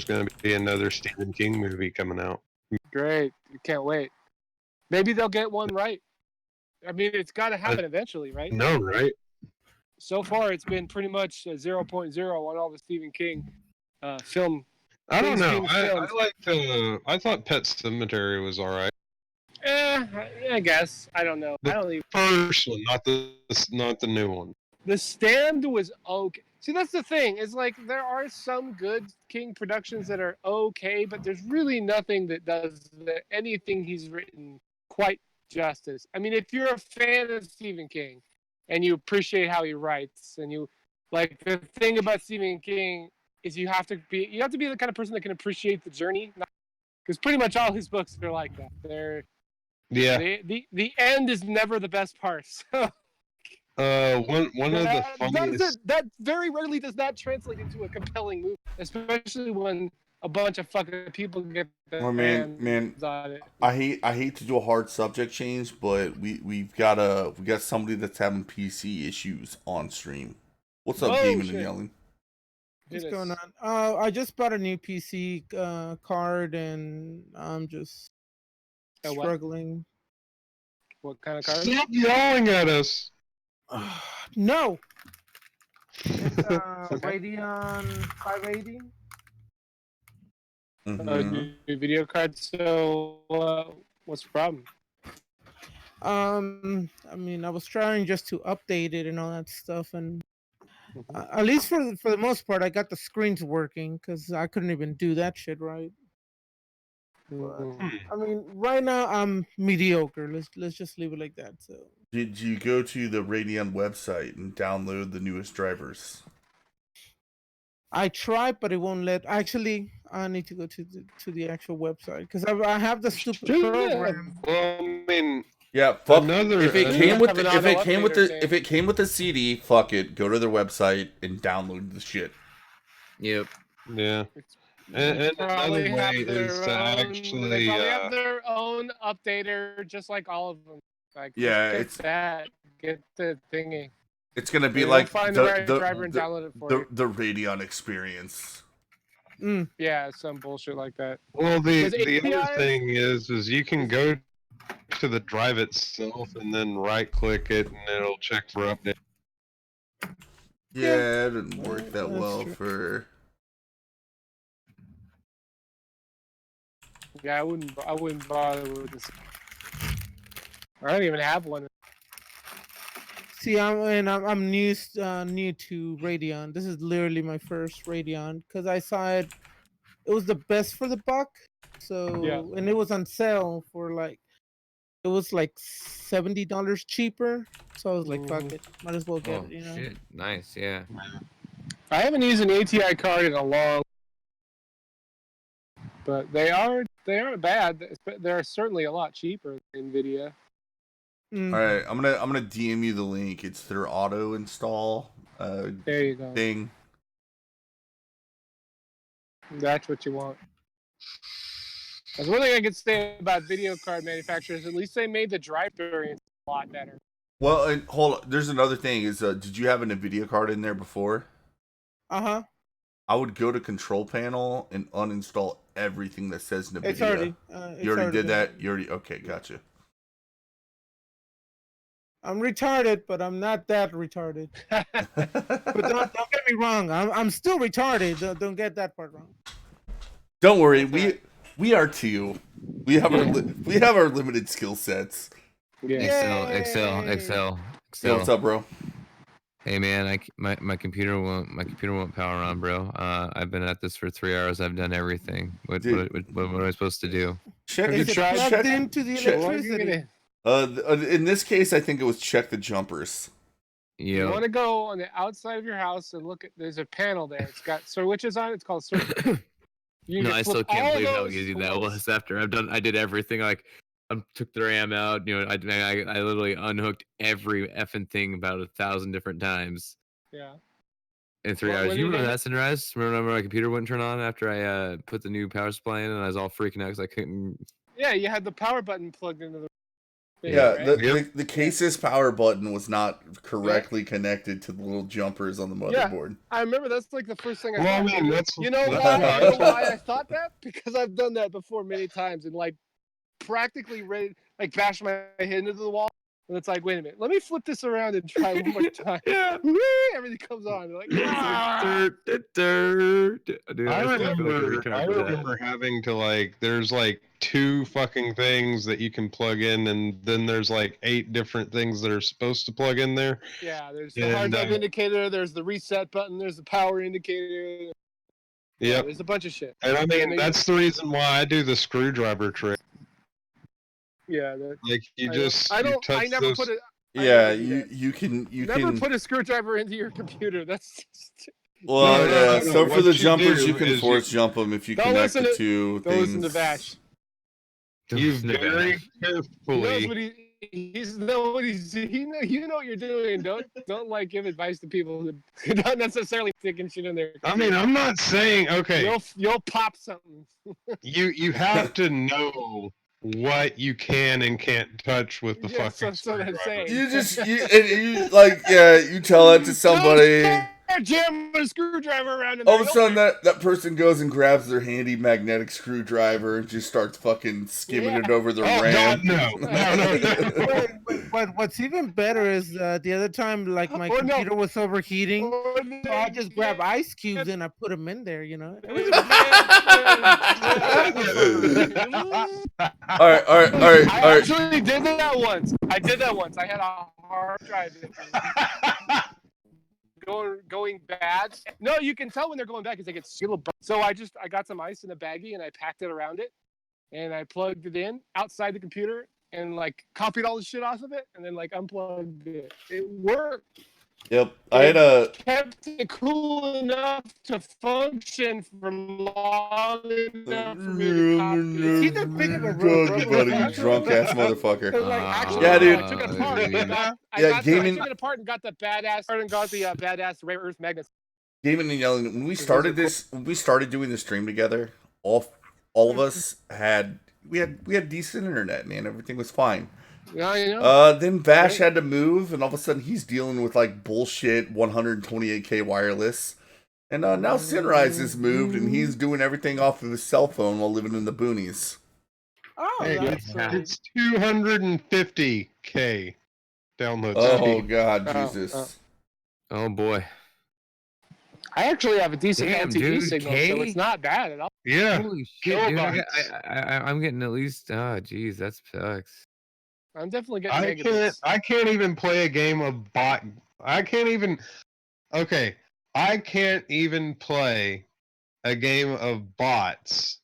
going to be another Stephen King movie coming out. Great. Can't wait. Maybe they'll get one right. I mean, it's got to happen eventually, right? No, right? So far, it's been pretty much 0.0 on all the Stephen King film. I don't know. I thought Pet Sematary was all right. I guess. I don't know. I don't even... First one, not the new one. The Stand was okay. See, that's the thing. It's like there are some good King productions that are okay, but there's really nothing that does anything he's written quite justice. I mean, if you're a fan of Stephen King and you appreciate how he writes, and you like, the thing about Stephen King is you have to be the kind of person that can appreciate the journey, because pretty much all his books are like that. The end is never the best part. So. One of the funniest... that very rarely does not translate into a compelling movie, especially when a bunch of fucking people get their hands on it. I hate to do a hard subject change, but we got somebody that's having PC issues on stream. What's up, Gaming and Yelling? What's going on? I just bought a new PC card, and I'm just struggling. What kind of card? Stop yelling at us. No. It's Radeon 580. New video card. So, what's the problem? I mean, I was trying just to update it and all that stuff, and at least for the most part, I got the screens working, because I couldn't even do that shit right. But, I mean, right now I'm mediocre. Let's just leave it like that. So. Did you go to the Radeon website and download the newest drivers? I tried, but it won't let. Actually, I need to go to the actual website, because I have the stupid program. Well, I mean, yeah, fuck. If it came with the CD, fuck it. Go to their website and download the shit. Yep. Yeah. And Probably another have way their is to own- actually they probably have their own updater, just like all of them. Like, Yeah, just get the thingy. It's gonna be They'll like find the right driver and download it for you. the Radeon experience. Yeah, some bullshit like that. Well, the Because other APIs thing is you can go to the drive itself and then right click it and it'll check for update. Yeah, it didn't work that that's well true. for. Yeah, I wouldn't bother with this. I don't even have one. See, I'm new to Radeon. This is literally my first Radeon because I saw it. It was the best for the buck. So Yeah. and it was on sale for like it was like $70 cheaper. So I was like, fuck it, might as well get Oh it. You know. shit, nice, yeah. I haven't used an ATI card in a long, but they aren't bad. They're certainly a lot cheaper than Nvidia. Mm. All right, I'm gonna DM you the link. It's their auto install There you go. thing. That's what you want. That's one thing I could say about video card manufacturers. At least they made the drive experience a lot better. Well, and hold on. There's another thing. Is did you have an Nvidia card in there before? Uh-huh. I would go to Control Panel and uninstall everything that says Nvidia. It's already. You already did that. You already okay? Gotcha. I'm retarded, but I'm not that retarded. But don't get me wrong. I'm still retarded. Don't get that part wrong. Don't worry. We are too. We have our limited skill sets. Yeah. Excel. Hey, what's up, bro? Hey man, my computer won't power on, bro. I've been at this for 3 hours. I've done everything. What am I supposed to do? Check Is it plugged into the electricity? In this case, I think it was check the jumpers. You want to go on the outside of your house and look at. There's a panel there. It's got switches on it. It's called switch. No, I still can't believe how easy that was. After I did everything. Like I took the RAM out. You know, I literally unhooked every effing thing about 1,000 different times. Yeah. In 3 hours. You remember that, Sunrise? Remember my computer wouldn't turn on after I put the new power supply in, and I was all freaking out because I couldn't. Yeah, you had the power button plugged into the. Thing, Yeah, right? the case's power button was not correctly connected to the little jumpers on the motherboard. Yeah, I remember that's like the first thing I Well, thought. I mean, that's You know why I thought that? Because I've done that before many times and like practically ready, like bash my head into the wall. And it's like, wait a minute, let me flip this around and try one more time. Yeah. Everything comes on. Like, Dude, I remember that. having to like, there's like 2 fucking things that you can plug in, and then there's like 8 different things that are supposed to plug in there. yeah, there's the hard drive indicator, there's the reset button, there's the power indicator. Yep. There's a bunch of shit. And I mean, that's the reason why I do the screwdriver trick. Yeah. Like you I never those... put it. Yeah, you can Never put a screwdriver into your computer. That's just... Well, No, so for what the you jumpers, do you can is force jump them if you Don't connect listen the to- two Don't things. listen to Vash. You Snip it. very He knows carefully. what he's know what he's you know what you're doing. Don't like give advice to people who don't necessarily sticking shit in there. I mean, I'm not saying okay. You'll pop something. You have to know what you can and can't touch with the Yes, fucking that's what I'm screwdriver. saying. You tell that to somebody. Don't jam a screwdriver around in All there. of a sudden, that person goes and grabs their handy magnetic screwdriver and just starts fucking skimming it over the Oh RAM. God, no. But what's even better is the other time, like my Or no. computer was overheating, Or so I just grab ice cubes and I put them in there. You know. All right. I actually did that once. I had a hard drive going bad. No, you can tell when they're going bad because they get little. So I got some ice in a baggie and I packed it around it, and I plugged it in outside the computer and like copied all the shit off of it and then like unplugged it. It worked. Yep, I had a. Kept it cool enough to function for long enough for me to copy it. He's a big of a Talking about it, you drunk ass motherfucker. Yeah, dude. I took it apart. I took it apart and got the badass. And got the badass rare earth magnets. Gaming and Yelling. When we started doing the stream together, all of us had decent internet, man. Everything was fine. Yeah, you know. Then Vash had to move, and all of a sudden he's dealing with like bullshit 128K wireless. And now Sinrise has moved, and he's doing everything off of his cell phone while living in the boonies. Oh, Hey, it's 250K downloads. Oh God, Jesus! Oh boy. I actually have a decent Damn, LTE dude, signal, K? so it's not bad at all. Yeah. Holy shit, dude! Kilobytes. I'm getting at least. Oh, geez, that sucks. I'm definitely getting megabits. I can't even play a game of bot. I can't even play a game of bots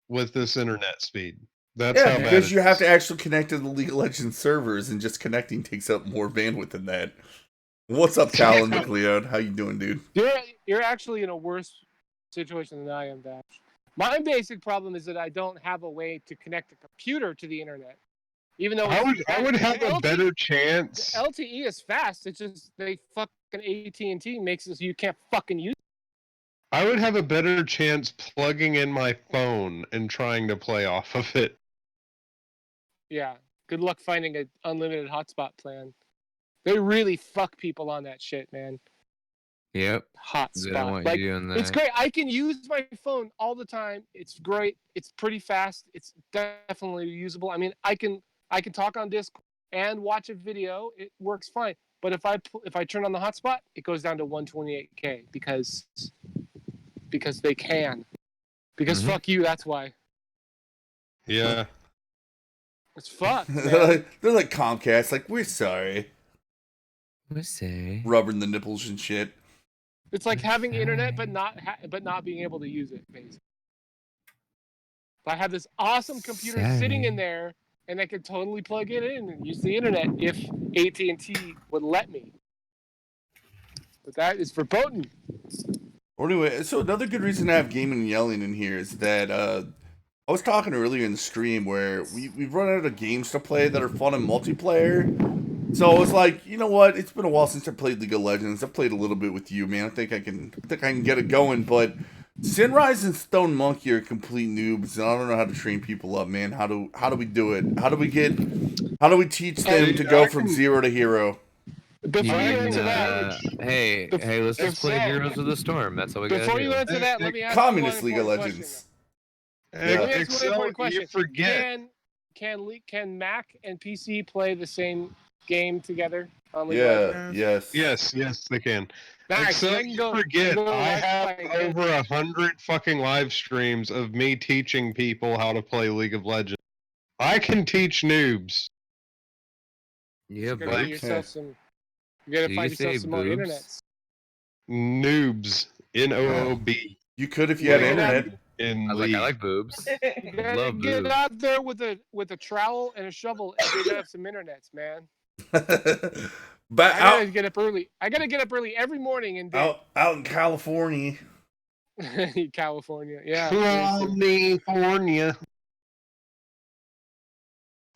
with this internet speed. That's how bad because you have to actually connect to the League of Legends servers, and just connecting takes up more bandwidth than that. What's up, Callan McLeod? How you doing, dude? You're actually in a worse situation than I am, Dash. My basic problem is that I don't have a way to connect a computer to the internet. Even though I would have a better chance. LTE is fast. It's just they fucking AT&T makes it so you can't fucking use it. I would have a better chance plugging in my phone and trying to play off of it. Yeah. Good luck finding an unlimited hotspot plan. They really fuck people on that shit, man. Yep. Hotspot. They don't want you doing that. It's great. I can use my phone all the time. It's great. It's pretty fast. It's definitely usable. I mean, I can talk on Discord and watch a video. It works fine. But if I turn on the hotspot, it goes down to 128K because they can. Because fuck you, that's why. Yeah. It's fucked. They're like Comcast, like, we're sorry. What's say? Rubbing the nipples and shit. It's like having internet but not being able to use it, basically. I have this awesome computer sitting in there, and I could totally plug it in and use the internet if AT&T would let me. But that is verboten. Or anyway, so another good reason to have Gaming and Yelling in here is that I was talking earlier in the stream where we've run out of games to play that are fun and multiplayer. So I was like, you know what? It's been a while since I played League of Legends. I've played a little bit with you, man. I think I can get it going. But Sinrise and Stone Monkey are complete noobs, and I don't know how to train people up, man. How do we do it? How do we teach them to go from zero to hero? Before you answer that, hey, let's just play Heroes of the Storm. That's all we got to do. Before you answer that, let me ask Communist you League of one Legends. question. You forget. Can Mac and PC play the same game together on League Yeah, of yes. Yes, they can. Nice. Except I can go- forget, go I live have play. over 100 fucking live streams of me teaching people how to play League of Legends. I can teach noobs. Yeah, You gotta but get yourself some. You gotta Did find you say yourself some more boobs? internets. Noobs. N-O-O-B. You could if you had Yeah. internet. In I League. like boobs. You gotta Love get boobs. out there with a trowel and a shovel and dig up some internets, man. But I gotta get up early. I gotta get up early every morning and dig. out in California. California, yeah. seriously. California.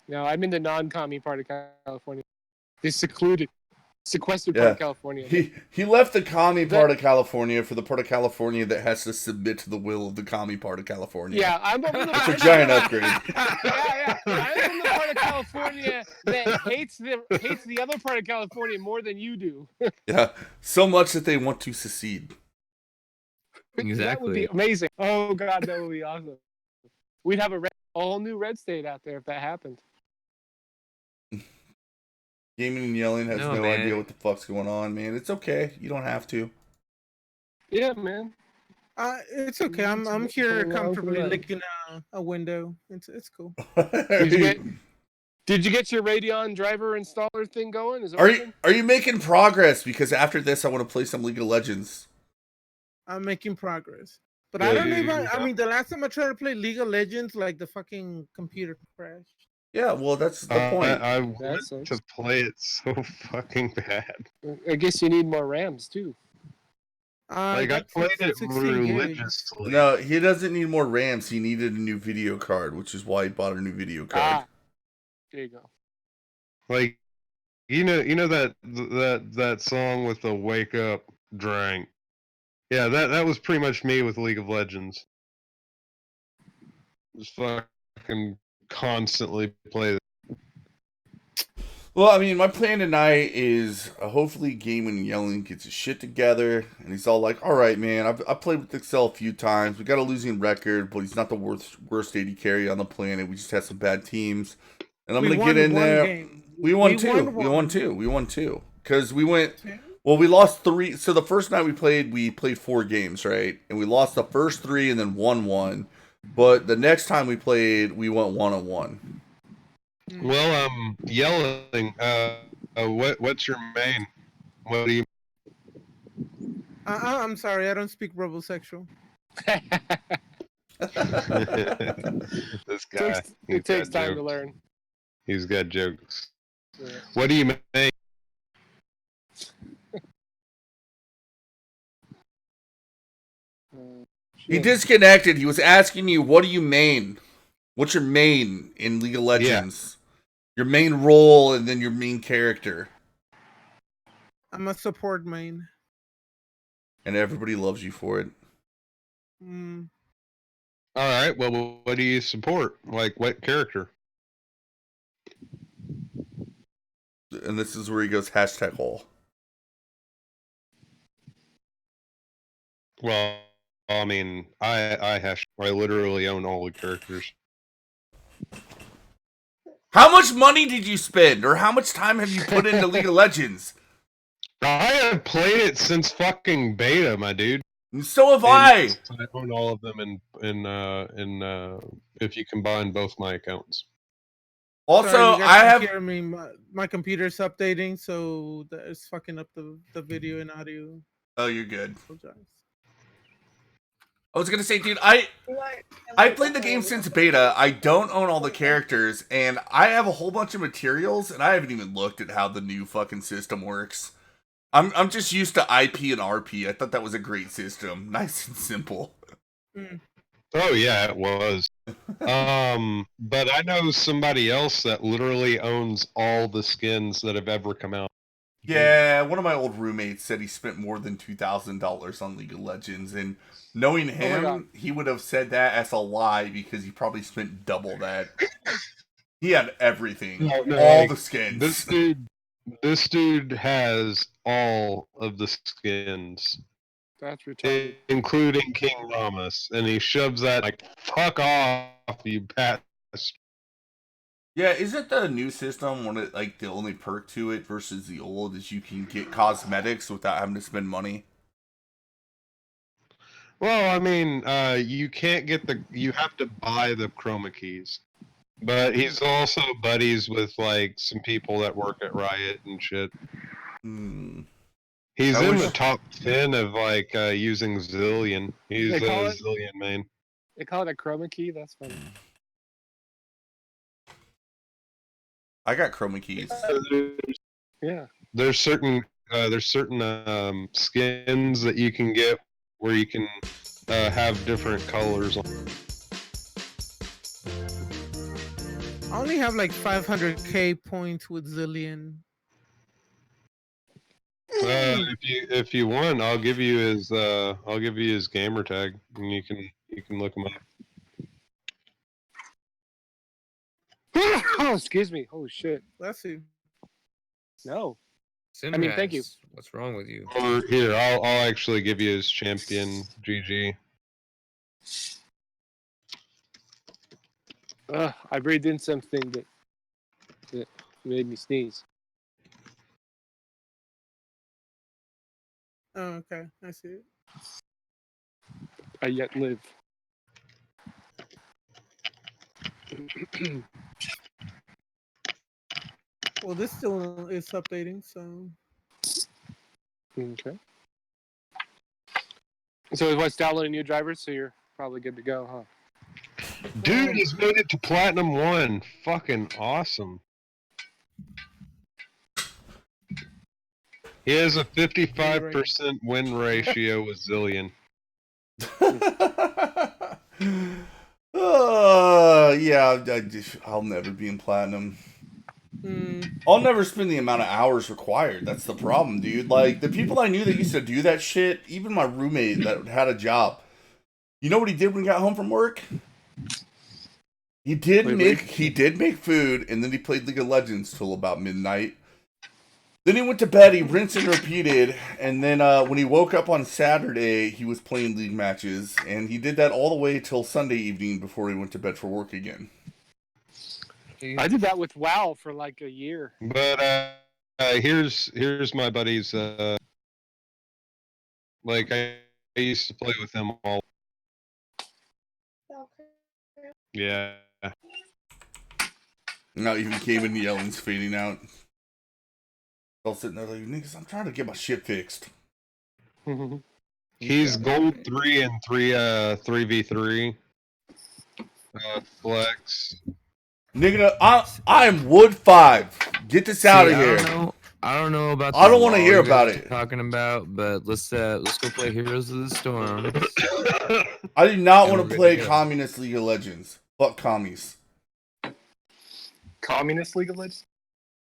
No, I'm in the non-commie part of California. The secluded, sequestered part of California. He left the commie part of California for the part of California that has to submit to the will of the commie part of California. Yeah, I'm over the It's a giant upgrade. Yeah. I'm from the part of California that hates the other part of California more than you do. Yeah, so much that they want to secede. That would Exactly. be amazing. Oh god, that would be awesome. We'd have a whole new red state out there if that happened. Gaming and Yelling has no man. idea what the fuck's going on, man. It's okay. You don't have to. Yeah, man. It's okay. I'm here comfortably licking a window. It's cool. Did you get your Radeon driver installer thing going? Is it Are you making progress? Because after this, I want to play some League of Legends. I'm making progress. But I don't even. I mean, the last time I tried to play League of Legends, like the fucking computer crashed. Yeah, well, that's the point. I want to play it so fucking bad. I guess you need more RAMs too. Like I played it religiously. No, he doesn't need more RAMs. He needed a new video card, which is why he bought a new video card. There you go. Like, you know that song with the wake up drink. Yeah, that was pretty much me with League of Legends. Just fucking constantly play. Well, I mean, my plan tonight is hopefully Gaming and Yelling gets his shit together, and he's all like, "All right, man, I've played with Excel a few times. We got a losing record, but he's not the worst AD carry on the planet. We just had some bad teams, and I'm gonna get in there. Game. We won two. Because we went. Well, we lost 3. So the first night we played 4 games, right? And we lost the first 3 and then won 1. But the next time we played, we went 1-1. Well, Yelling. What's your main? What do you? I'm sorry, I don't speak robosexual. This guy. It takes time to learn. He's got jokes. Yeah. What do you make? He disconnected. He was asking you, what do you main? What's your main in League of Legends? Your main role and then your main character. I'm a support main. And everybody loves you for it. Mm. All right. Well, what do you support? Like, what character? And this is where he goes #all. Well, I mean, I literally own all the characters. How much money did you spend, or how much time have you put into League of Legends? I have played it since fucking beta, my dude. And so have I. I own all of them in if you combine both my accounts. Also, Sorry, I have. Hear me. My computer's updating, so it's fucking up the video and audio. Oh, you're good. Apologize. I was gonna say, dude, I played the game since beta. I don't own all the characters, and I have a whole bunch of materials, and I haven't even looked at how the new fucking system works. I'm just used to IP and RP. I thought that was a great system, nice and simple. Mm. Oh yeah, it was. But I know somebody else that literally owns all the skins that have ever come out. Yeah, one of my old roommates said he spent more than $2,000 on League of Legends, and knowing him, he would have said that as a lie because he probably spent double that. He had everything, all the skins. This dude has all of the skins. That's retarded. Including King Ramos, and he shoves that like, fuck off, you pat. Yeah, isn't the new system one of, like, the only perk to it versus the old is you can get cosmetics without having to spend money? Well, I mean, you can't get you have to buy the chroma keys. But he's also buddies with, like, some people that work at Riot and shit. He's in the top 10 of, like, using Zillion. He's a Zillion main. They call it a chroma key? That's funny. I got chroma keys. Yeah. There's certain skins that you can get where you can have different colors on. I only have like 500k points with Zillion. If you want, I'll give you his gamer tag, and you can look him up. Oh, excuse me. Holy shit. Bless you. No. Simraz, I mean, thank you. What's wrong with you? Or here, I'll actually give you his champion, GG. I breathed in something that made me sneeze. Oh, okay. I see it. I yet live. Well, this still is updating, so. Okay. So what's downloading new drivers? So you're probably good to go, huh? Dude, he's made it to Platinum 1. Fucking awesome. He has a 55% win ratio with Zillion. Yeah, I'll never be in Platinum. I'll never spend the amount of hours required. That's the problem, dude. Like, the people I knew that used to do that shit, even my roommate that had a job, you know what he did when he got home from work? He did make food, and then he played League of Legends till about midnight. Then he went to bed, he rinsed and repeated, and then when he woke up on Saturday, he was playing league matches, and he did that all the way till Sunday evening before he went to bed for work again. I did that with WoW for like a year. But here's my buddies. Like I used to play with them all. Yeah. Now even Cayman Yelling's fading out. I was sitting there like, niggas, I'm trying to get my shit fixed. He's gold 3 and 3v3. Flex. Nigga, I am wood 5. Get this out of here. I don't know about. I don't want to hear about it. Talking about, but let's go play Heroes of the Storm. I do not want to play Communist League of Legends. Fuck commies. Communist League of Legends?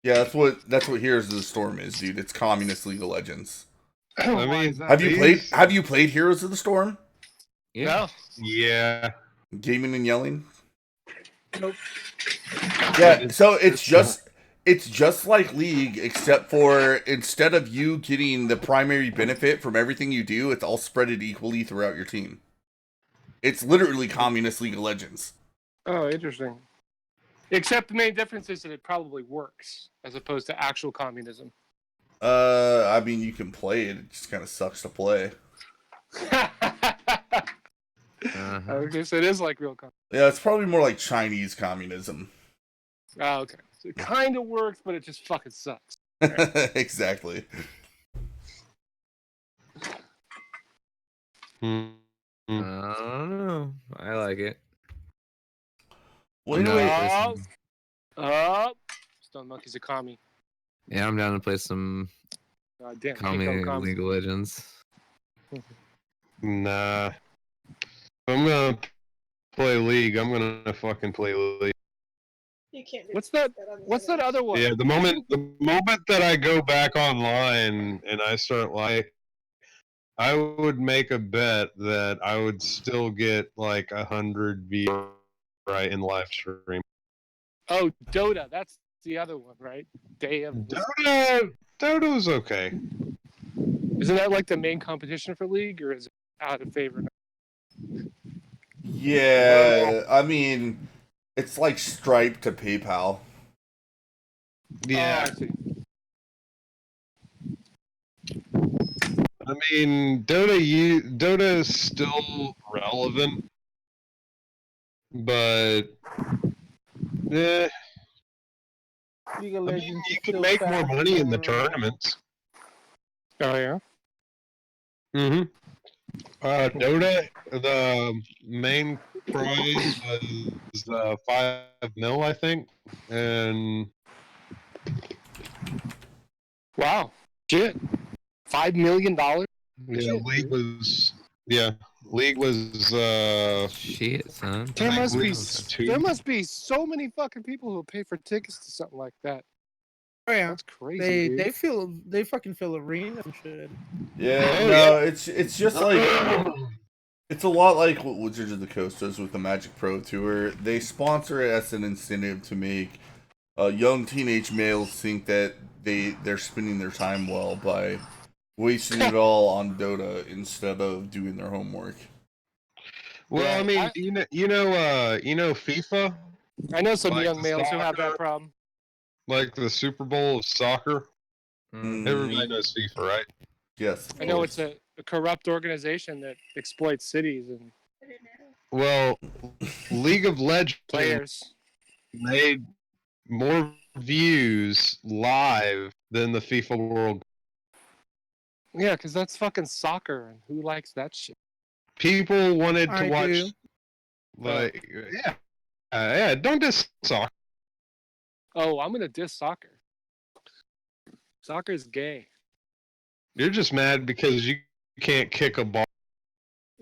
Yeah, that's what Heroes of the Storm is, dude. It's Communist League of Legends. I mean, have you played Heroes of the Storm? Yeah. Yeah. Gaming and Yelling? Nope. Yeah, so it's just like League, except for instead of you getting the primary benefit from everything you do, it's all spreaded equally throughout your team. It's literally Communist League of Legends. Oh, interesting. Except the main difference is that it probably works as opposed to actual communism. I mean, you can play it. It just kind of sucks to play. Okay, so it is like real communism. Yeah, it's probably more like Chinese communism. Oh, okay. So it kind of works, but it just fucking sucks. Exactly. I don't know. I like it. Well, anyway, Stone Monkey's a commie. Yeah, I'm down to play some Damn, League of Legends. Nah. If I'm gonna play League, I'm gonna fucking play League. You can't do What's that other one? Yeah, the moment that I go back online and I start like, I would make a bet that I would still get like 100 views right in live stream. Oh, Dota. That's the other one, right? Day of Dota's okay. Isn't that like the main competition for League, or is it out of favor now? Yeah, I mean, it's like Stripe to PayPal. Yeah. Oh, I see. I mean, Dota is still relevant, but yeah. League of I Legends mean, is you can still make more fast money in the for- tournaments. Oh yeah. Mm-hmm. Dota, the main prize was 5 mil, I think, and Wow. Shit. $5 million? yeah, League was Shit, son. There must be two. there must be so many fucking people who pay for tickets to something like that. Oh, yeah. That's crazy. dude. They fucking fill arenas and shit. Yeah, Oh, no, it's just like it's a lot like what Wizards of the Coast does with the Magic Pro Tour. They sponsor it as an incentive to make young teenage males think that they're spending their time well by wasting it all on Dota instead of doing their homework. Well, Yeah, I mean, you know FIFA, I know some like young the males who have that soccer- problem. like the Super Bowl of soccer. Mm, Everybody knows FIFA, right? yes, of I know course. it's a corrupt organization that exploits cities and Well, League of Legends players. made more views live than the FIFA World. Yeah, because that's fucking soccer, and who likes that shit? People wanted to I watch, do. like, yeah, don't diss soccer. Oh, I'm gonna diss soccer. Soccer's gay. You're just mad because you can't kick a ball.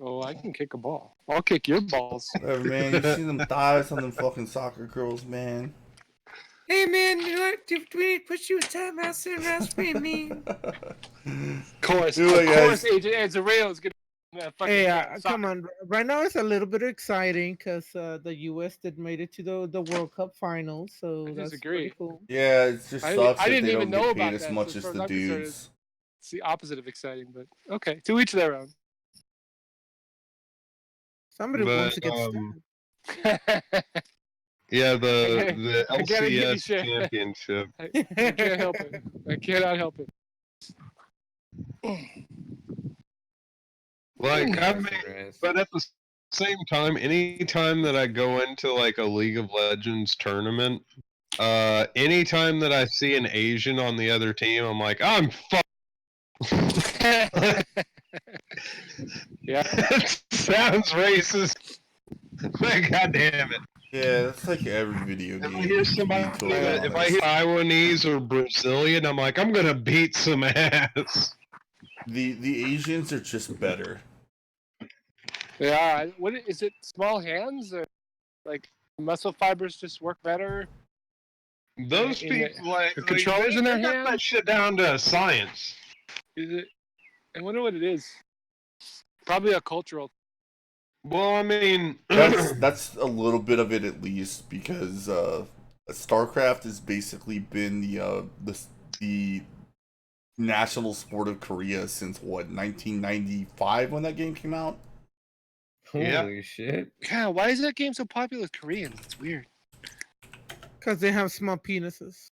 Oh, I can kick a ball. I'll kick your balls. Whatever, man. You see them thighs on them fucking soccer girls, man. Hey man, you know what? Do we need to put you in timeout soon, man? Of course, Anyway, guys. Agent Azareo is gonna fucking Hey, soccer. come on. Right now it's a little bit exciting because the U.S. did made it to the World Cup finals, so I that's disagree. pretty cool. Yeah, it just I sucks that didn't they even don't know get paid about as that, much so as as far the as I'm concerned, dudes. It's the opposite of exciting, but okay, to each their own. Somebody wants to get stabbed. Yeah, the I gotta give you LCS shit. championship. I can't help it. I cannot help it. Like but at the same time, anytime that I go into like a League of Legends tournament, anytime that I see an Asian on the other team, I'm like, I'm Yeah. Sounds racist. But God damn it. Yeah, that's like every video game. If I hear somebody, to be totally if I hear Taiwanese or Brazilian, I'm like, I'm gonna beat some ass. The Asians are just better. Yeah. What is it? Small hands or like muscle fibers just work better? Those In people, like, the controllers they in their got hand? that shit down to science. Is it? I wonder what it is. Probably a cultural. Well, I mean, That's a little bit of it at least, because StarCraft has basically been the national sport of Korea since what, 1995 when that game came out. Holy shit! Yeah, why is that game so popular with Koreans? It's weird. Because they have small penises.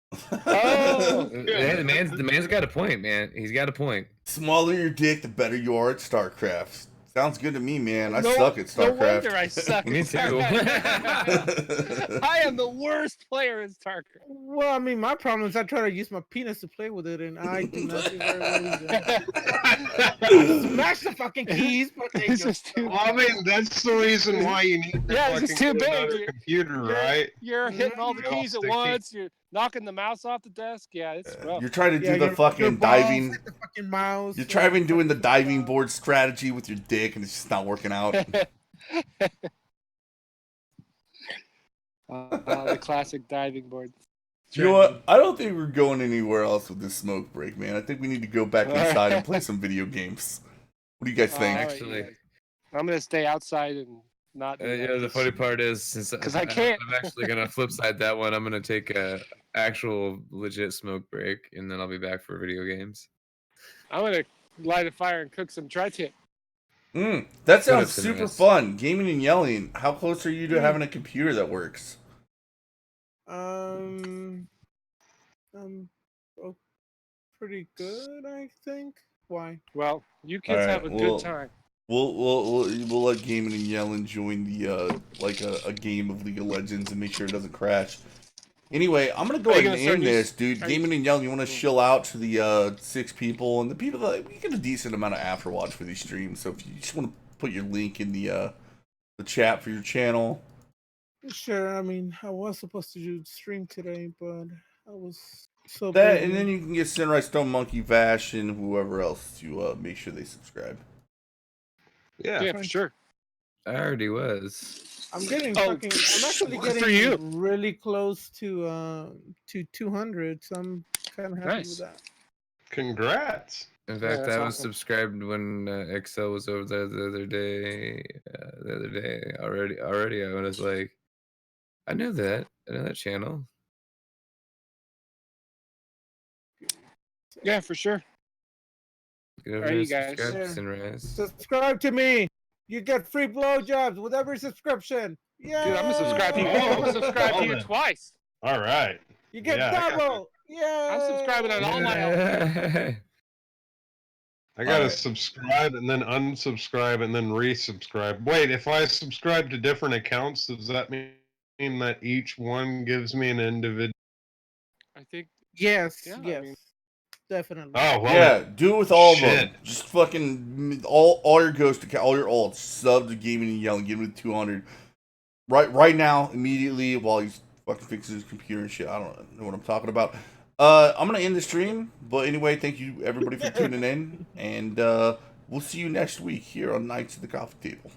Oh, the man's got a point, man. He's got a point. Smaller your dick, the better you are at StarCraft. Sounds good to me, man. I No- suck at No StarCraft. wonder I suck. Me at too. StarCraft. I am the worst player in StarCraft. Well, I mean, my problem is I try to use my penis to play with it, and I do not do very well either. Smash the fucking keys, but they It's just just too. well, I mean, that's the reason why you need to Yeah, it's fucking just too get big. another computer, right? You're hitting all the Yeah, keys at sticky. once. You're knocking the mouse off the desk. Yeah, it's rough. You're trying to do yeah, the your fucking balls diving. hit the fucking mouse. You're trying doing the diving board strategy with your dick, and it's just not working out. The classic diving board. You know what? I don't think we're going anywhere else with this smoke break, man. I think we need to go back inside and play some video games. What do you guys think? Alright, Actually- yeah. I'm gonna stay outside and not. do that. The funny part is, since 'Cause I can't. I'm actually gonna flip side that one. I'm gonna take a actual legit smoke break, and then I'll be back for video games. I'm gonna light a fire and cook some tri-tip. That sounds That's super nice. fun. Gaming and yelling. How close are you to having a computer that works? Oh, pretty good, I think. Why? Well, you kids Alright, have a well, good time. We'll let Gaming and Yelling join the like a game of League of Legends and make sure it doesn't crash. Anyway, I'm gonna go Are you ahead and gonna start end this, dude. are you- Gaming and Yelling, you want to chill out to the 6 people and the people that we get a decent amount of afterwatch for these streams. So if you just want to put your link in the chat for your channel. Sure. I mean, I was supposed to do stream today, but I was so That busy. and then you can get Sinrai Stone Monkey Vash and whoever else to make sure they subscribe. Yeah, for sure. I already was. I'm getting Oh, fucking. I'm actually good getting for you. really close to 200. So I'm kind of happy Nice. with that. Congrats. In Yeah, fact, that's I was awesome. subscribed when Excel was over there the other day. Already, I was like, I know that channel. Yeah, for sure. Get over Alright, there you guys. subscribe to Yeah. Sunrise. Subscribe to me. You get free blowjobs with every subscription. Yeah. Dude, I'm gonna subscribe to you. I'm gonna subscribe to you Hold it. twice. All right. You get Yeah, I got double. Yeah. I'm subscribing on all my. I gotta Alright. subscribe and then unsubscribe and then resubscribe. Wait, if I subscribe to different accounts, does that mean that each one gives me an individual? I think. Yes. Yeah, I yes. mean- Definitely. Oh well. Yeah, do it with all of them. Shit. Just fucking all your ghost account, all your alts, sub to Gaming and Yelling, give him 200. Right now, immediately, while he's fucking fixing his computer and shit. I don't know what I'm talking about. I'm gonna end the stream, but anyway, thank you everybody for tuning in, and we'll see you next week here on Knights of the Coffee Table.